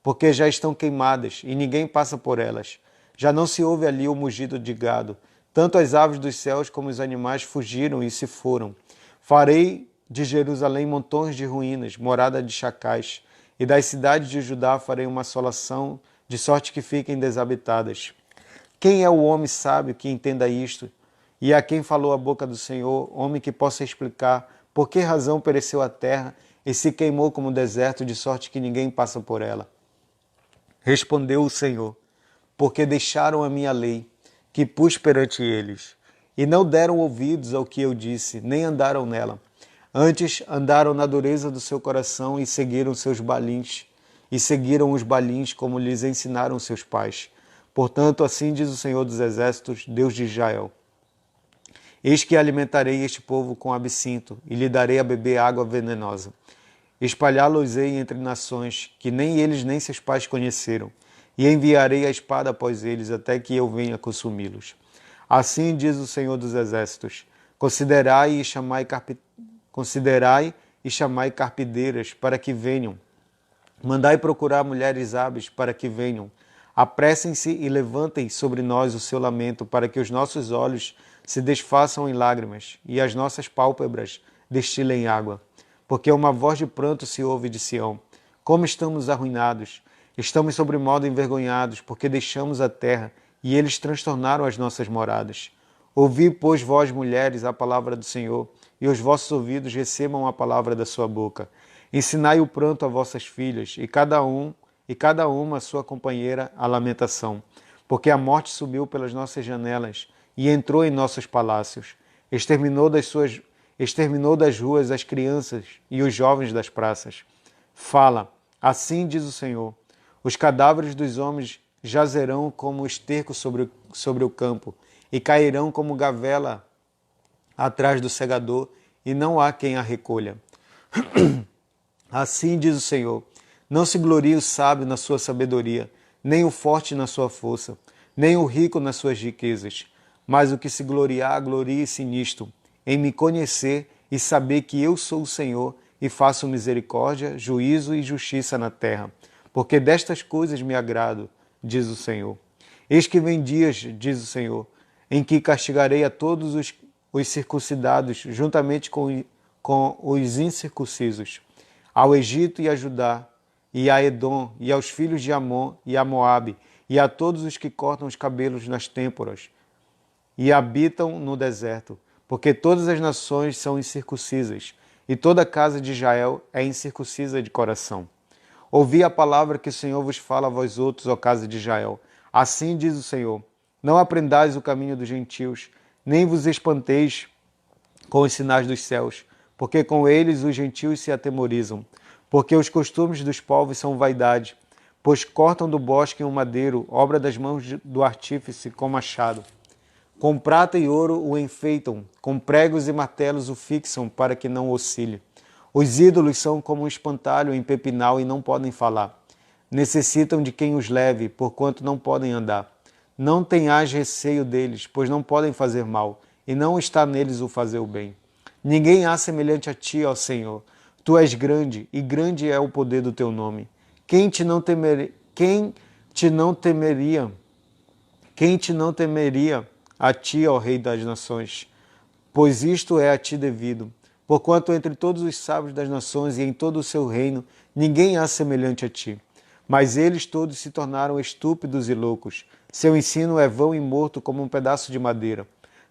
porque já estão queimadas e ninguém passa por elas. Já não se ouve ali o mugido de gado. Tanto as aves dos céus como os animais fugiram e se foram. Farei de Jerusalém montões de ruínas, morada de chacais, e das cidades de Judá farei uma assolação, de sorte que fiquem desabitadas. Quem é o homem sábio que entenda isto? E a quem falou a boca do Senhor, homem que possa explicar por que razão pereceu a terra e se queimou como deserto, de sorte que ninguém passa por ela? Respondeu o Senhor: porque deixaram a minha lei, que pus perante eles, e não deram ouvidos ao que eu disse, nem andaram nela. Antes andaram na dureza do seu coração e seguiram seus balins, e seguiram os balins como lhes ensinaram seus pais. Portanto, assim diz o Senhor dos Exércitos, Deus de Israel: eis que alimentarei este povo com absinto, e lhe darei a beber água venenosa. Espalhá-los-ei entre nações, que nem eles nem seus pais conheceram, e enviarei a espada após eles, até que eu venha consumi-los. Assim diz o Senhor dos Exércitos: considerai e chamai carpideiras para que venham. Mandai procurar mulheres hábeis para que venham. Apressem-se e levantem sobre nós o seu lamento, para que os nossos olhos se desfaçam em lágrimas e as nossas pálpebras destilem água. Porque uma voz de pranto se ouve de Sião: como estamos arruinados! Estamos sobremodo envergonhados, porque deixamos a terra, e eles transtornaram as nossas moradas. Ouvi, pois, vós, mulheres, a palavra do Senhor, e os vossos ouvidos recebam a palavra da sua boca. Ensinai o pranto a vossas filhas, e cada uma a sua companheira a lamentação. Porque a morte subiu pelas nossas janelas, e entrou em nossos palácios. Exterminou das ruas as crianças e os jovens das praças. Fala, assim diz o Senhor: os cadáveres dos homens jazerão como esterco sobre o campo, e cairão como gavela atrás do segador, e não há quem a recolha. Assim diz o Senhor: não se glorie o sábio na sua sabedoria, nem o forte na sua força, nem o rico nas suas riquezas. Mas o que se gloriar, glorie-se nisto, em me conhecer e saber que eu sou o Senhor e faço misericórdia, juízo e justiça na terra. Porque destas coisas me agrado, diz o Senhor. Eis que vem dias, diz o Senhor, em que castigarei a todos os circuncidados, juntamente com os incircuncisos, ao Egito e a Judá, e a Edom, e aos filhos de Amon e a Moabe, e a todos os que cortam os cabelos nas têmporas, e habitam no deserto, porque todas as nações são incircuncisas, e toda a casa de Israel é incircuncisa de coração. Ouvi a palavra que o Senhor vos fala a vós outros, ó casa de Israel. Assim diz o Senhor, não aprendais o caminho dos gentios, nem vos espanteis com os sinais dos céus, porque com eles os gentios se atemorizam. Porque os costumes dos povos são vaidade, pois cortam do bosque um madeiro, obra das mãos do artífice com machado. Com prata e ouro o enfeitam, com pregos e martelos o fixam para que não oscile. Os ídolos são como um espantalho em pepinal e não podem falar. Necessitam de quem os leve, porquanto não podem andar. Não tenhais receio deles, pois não podem fazer mal, e não está neles o fazer o bem. Ninguém há semelhante a ti, ó Senhor. Tu és grande, e grande é o poder do teu nome. Quem te não temeria? Quem te não temeria a ti, ó Rei das nações? Pois isto é a ti devido. Porquanto entre todos os sábios das nações e em todo o seu reino, ninguém há semelhante a ti. Mas eles todos se tornaram estúpidos e loucos. Seu ensino é vão e morto como um pedaço de madeira.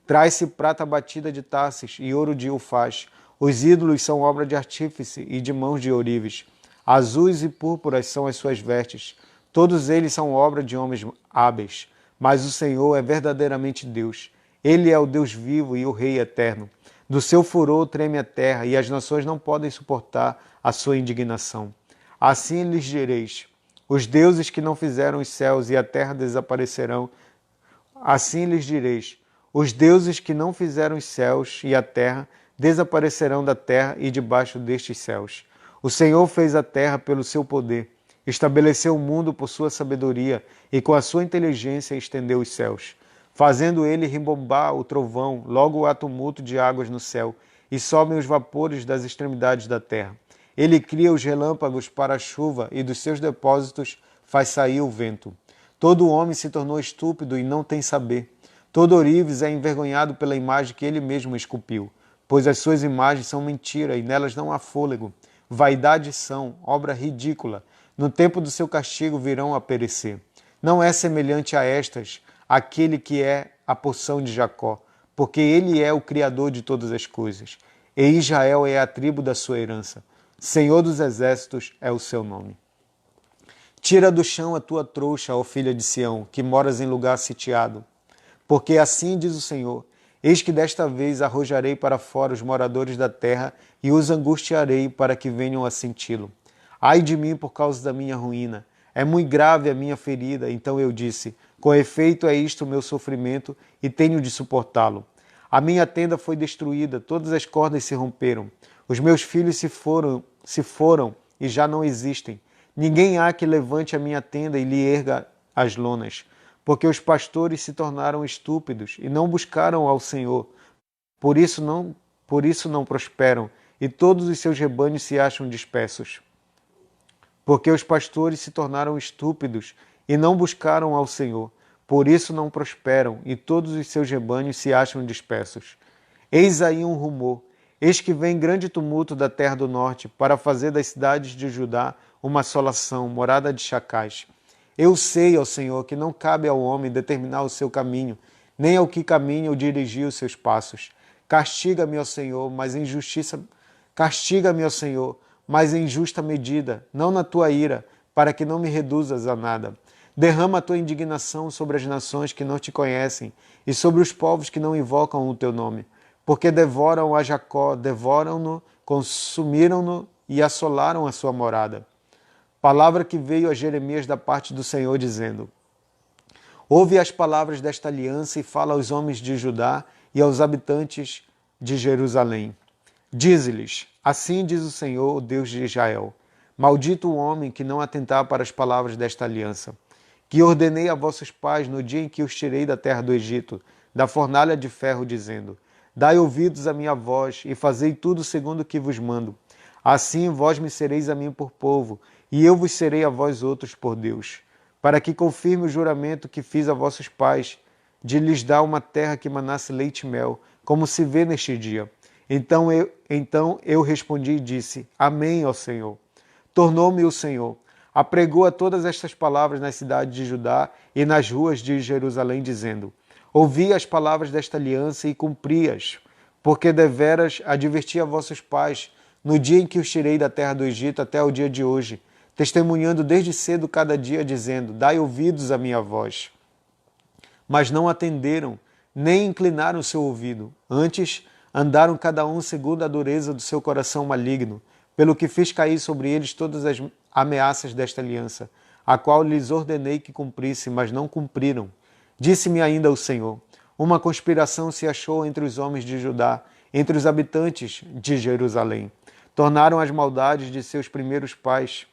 Traz-se prata batida de Tarsis e ouro de Ufaz. Os ídolos são obra de artífice e de mãos de ourives. Azuis e púrpuras são as suas vestes. Todos eles são obra de homens hábeis. Mas o Senhor é verdadeiramente Deus. Ele é o Deus vivo e o Rei eterno. Do seu furor treme a terra, e as nações não podem suportar a sua indignação. Assim lhes direis: os deuses que não fizeram os céus e a terra desaparecerão. Assim lhes direis: os deuses que não fizeram os céus e a terra desaparecerão da terra e debaixo destes céus. O Senhor fez a terra pelo seu poder, estabeleceu o mundo por sua sabedoria e com a sua inteligência estendeu os céus. Fazendo ele rebombar o trovão, logo há tumulto de águas no céu, e sobem os vapores das extremidades da terra. Ele cria os relâmpagos para a chuva, e dos seus depósitos faz sair o vento. Todo homem se tornou estúpido e não tem saber. Todo ourives é envergonhado pela imagem que ele mesmo esculpiu, pois as suas imagens são mentira, e nelas não há fôlego. Vaidade são, obra ridícula. No tempo do seu castigo virão a perecer. Não é semelhante a estas aquele que é a porção de Jacó, porque ele é o Criador de todas as coisas, e Israel é a tribo da sua herança. Senhor dos exércitos é o seu nome. Tira do chão a tua trouxa, ó filha de Sião, que moras em lugar sitiado. Porque assim diz o Senhor: eis que desta vez arrojarei para fora os moradores da terra e os angustiarei para que venham a senti-lo. Ai de mim por causa da minha ruína. É muito grave a minha ferida. Então eu disse: com efeito é isto o meu sofrimento e tenho de suportá-lo. A minha tenda foi destruída, todas as cordas se romperam. Os meus filhos se foram e já não existem. Ninguém há que levante a minha tenda e lhe erga as lonas. Porque os pastores se tornaram estúpidos e não buscaram ao Senhor. Por isso não prosperam, e todos os seus rebanhos se acham dispersos. Porque os pastores se tornaram estúpidos e não buscaram ao Senhor. Por isso não prosperam, e todos os seus rebanhos se acham dispersos. Eis aí um rumor. Eis que vem grande tumulto da terra do norte, para fazer das cidades de Judá uma assolação, morada de chacais. Eu sei, ó Senhor, que não cabe ao homem determinar o seu caminho, nem ao que caminha ou dirigir os seus passos. Castiga-me, ó Senhor, mas em justa medida, não na tua ira, para que não me reduzas a nada. Derrama a tua indignação sobre as nações que não te conhecem e sobre os povos que não invocam o teu nome, porque devoram a Jacó, devoram-no, consumiram-no e assolaram a sua morada. Palavra que veio a Jeremias da parte do Senhor, dizendo: ouve as palavras desta aliança e fala aos homens de Judá e aos habitantes de Jerusalém. Dize-lhes: assim diz o Senhor, o Deus de Israel: maldito o homem que não atentar para as palavras desta aliança, que ordenei a vossos pais no dia em que os tirei da terra do Egito, da fornalha de ferro, dizendo: Dai ouvidos à minha voz, e fazei tudo segundo o que vos mando. Assim vós me sereis a mim por povo, e eu vos serei a vós outros por Deus, para que confirme o juramento que fiz a vossos pais, de lhes dar uma terra que manasse leite e mel, como se vê neste dia. Então eu respondi e disse: Amém, ó Senhor. Tornou-me o Senhor. Apregou a todas estas palavras nas cidades de Judá e nas ruas de Jerusalém, dizendo: Ouvi as palavras desta aliança e cumpri-as, porque deveras adverti a vossos pais no dia em que os tirei da terra do Egito até o dia de hoje, testemunhando desde cedo cada dia, dizendo: Dai ouvidos à minha voz. Mas não atenderam, nem inclinaram o seu ouvido. Antes, andaram cada um segundo a dureza do seu coração maligno, pelo que fiz cair sobre eles todas as ameaças desta aliança, a qual lhes ordenei que cumprisse, mas não cumpriram. Disse-me ainda o Senhor: Uma conspiração se achou entre os homens de Judá, entre os habitantes de Jerusalém. Tornaram as maldades de seus primeiros pais,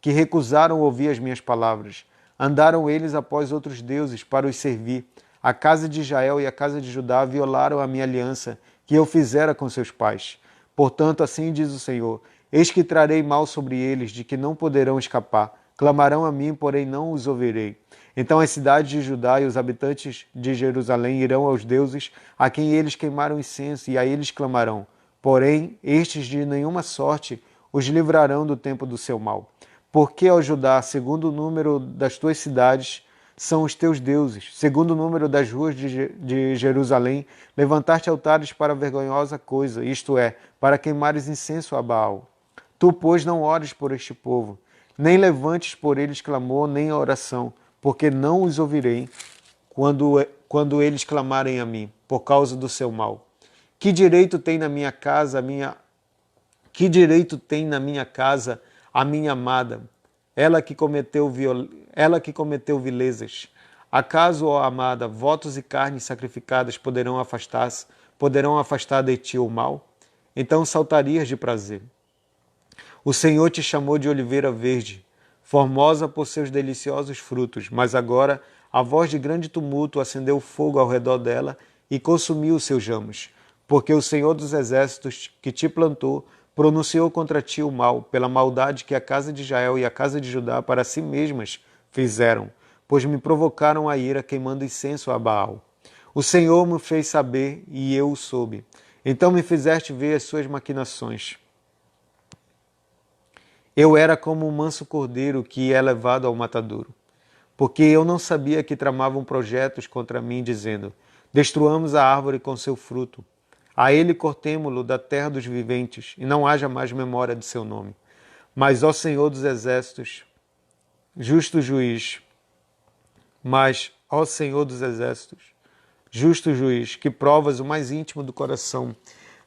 que recusaram ouvir as minhas palavras. Andaram eles após outros deuses para os servir. A casa de Israel e a casa de Judá violaram a minha aliança, que eu fizera com seus pais. Portanto, assim diz o Senhor: Eis que trarei mal sobre eles, de que não poderão escapar. Clamarão a mim, porém não os ouvirei. Então as cidades de Judá e os habitantes de Jerusalém irão aos deuses a quem eles queimaram incenso, e a eles clamarão. Porém, estes de nenhuma sorte os livrarão do tempo do seu mal. Porque, ó Judá, segundo o número das tuas cidades, são os teus deuses, segundo o número das ruas de Jerusalém, levantar-te altares para a vergonhosa coisa, isto é, para queimares incenso a Baal. Tu, pois, não ores por este povo, nem levantes por eles clamor, nem oração, porque não os ouvirei quando eles clamarem a mim, por causa do seu mal. Que direito tem na minha casa a minha amada, ela que cometeu vilezas? Acaso, ó amada, votos e carnes sacrificadas poderão afastar de ti o mal? Então saltarias de prazer. O Senhor te chamou de oliveira verde, formosa por seus deliciosos frutos, mas agora a voz de grande tumulto acendeu fogo ao redor dela e consumiu os seus ramos, porque o Senhor dos exércitos que te plantou pronunciou contra ti o mal, pela maldade que a casa de Israel e a casa de Judá para si mesmas fizeram, pois me provocaram a ira queimando incenso a Baal. O Senhor me fez saber e eu o soube. Então me fizeste ver as suas maquinações. Eu era como um manso cordeiro que é levado ao matadouro, porque eu não sabia que tramavam projetos contra mim, dizendo: Destruamos a árvore com seu fruto. A ele cortemo-lo da terra dos viventes, e não haja mais memória de seu nome. Mas, ó Senhor dos exércitos, justo juiz, que provas o mais íntimo do coração,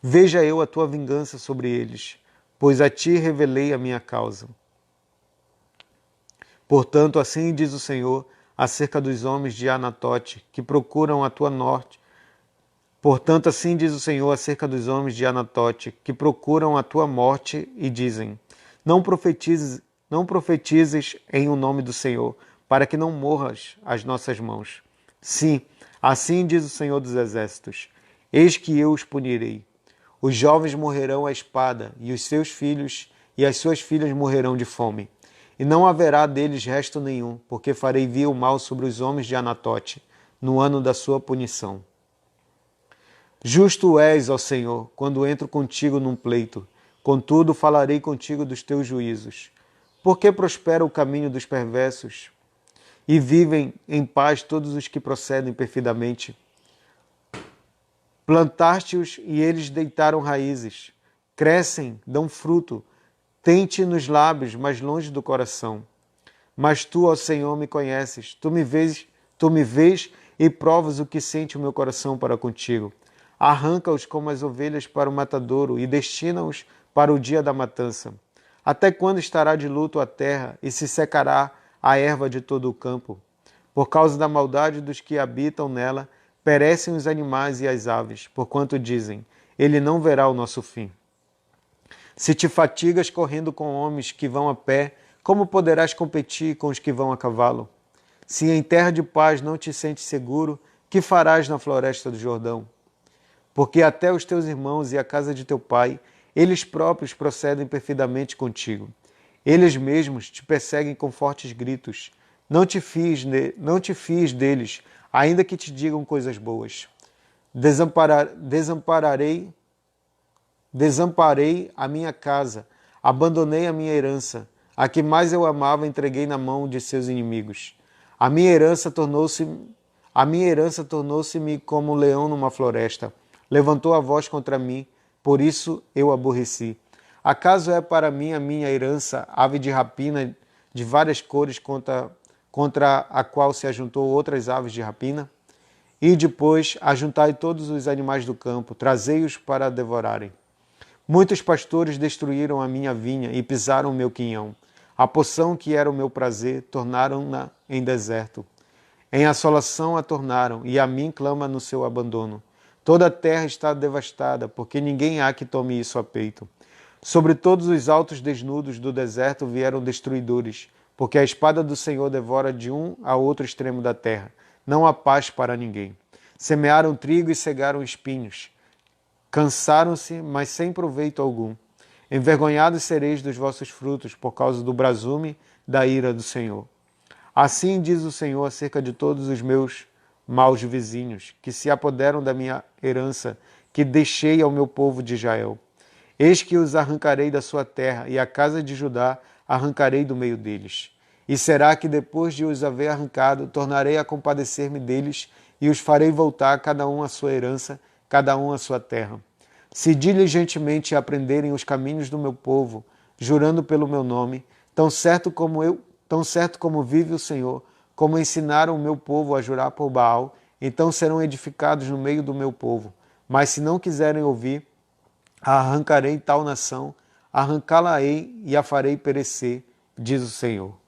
veja eu a tua vingança sobre eles, pois a ti revelei a minha causa. Portanto, assim diz o Senhor acerca dos homens de Anatote, que procuram a tua morte. Portanto, assim diz o Senhor acerca dos homens de Anatote, que procuram a tua morte e dizem: Não profetizes em o nome do Senhor, para que não morras às nossas mãos. Sim, assim diz o Senhor dos exércitos: Eis que eu os punirei. Os jovens morrerão à espada, e os seus filhos e as suas filhas morrerão de fome. E não haverá deles resto nenhum, porque farei vir o mal sobre os homens de Anatote, no ano da sua punição. Justo és, ó Senhor, quando entro contigo num pleito. Contudo, falarei contigo dos teus juízos. Por que prospera o caminho dos perversos? E vivem em paz todos os que procedem perfidamente. Plantaste-os e eles deitaram raízes. Crescem, dão fruto. Têm-te nos lábios, mas longe do coração. Mas tu, ó Senhor, me conheces. Tu me vês e provas o que sente o meu coração para contigo. Arranca-os como as ovelhas para o matadouro e destina-os para o dia da matança. Até quando estará de luto a terra e se secará a erva de todo o campo? Por causa da maldade dos que habitam nela, perecem os animais e as aves, porquanto dizem: Ele não verá o nosso fim. Se te fatigas correndo com homens que vão a pé, como poderás competir com os que vão a cavalo? Se em terra de paz não te sentes seguro, Que farás na floresta do Jordão? Porque até os teus irmãos e a casa de teu pai, eles próprios procedem perfidamente contigo. Eles mesmos te perseguem com fortes gritos. Não te fies deles, ainda que te digam coisas boas. Desamparei a minha casa, abandonei a minha herança. A que mais eu amava entreguei na mão de seus inimigos. A minha herança tornou-se-me como um leão numa floresta. Levantou a voz contra mim, por isso eu aborreci. Acaso é para mim a minha herança, ave de rapina de várias cores contra a qual se ajuntou outras aves de rapina? E depois ajuntai todos os animais do campo, trazei-os para devorarem. Muitos pastores destruíram a minha vinha e pisaram o meu quinhão. A porção que era o meu prazer, tornaram-na em deserto. Em assolação a tornaram, e a mim clama no seu abandono. Toda a terra está devastada, porque ninguém há que tome isso a peito. Sobre todos os altos desnudos do deserto vieram destruidores, porque a espada do Senhor devora de um a outro extremo da terra. Não há paz para ninguém. Semearam trigo e cegaram espinhos. Cansaram-se, mas sem proveito algum. Envergonhados sereis dos vossos frutos, por causa do brasume da ira do Senhor. Assim diz o Senhor acerca de todos os meus maus vizinhos, que se apoderam da minha herança, que deixei ao meu povo de Israel. Eis que os arrancarei da sua terra, e a casa de Judá arrancarei do meio deles. E será que depois de os haver arrancado, tornarei a compadecer-me deles, e os farei voltar, cada um à sua herança, cada um à sua terra. Se diligentemente aprenderem os caminhos do meu povo, jurando pelo meu nome, tão certo como vive o Senhor, como ensinaram o meu povo a jurar por Baal, então serão edificados no meio do meu povo. Mas se não quiserem ouvir, arrancarei tal nação, arrancá-la-ei e a farei perecer, diz o Senhor.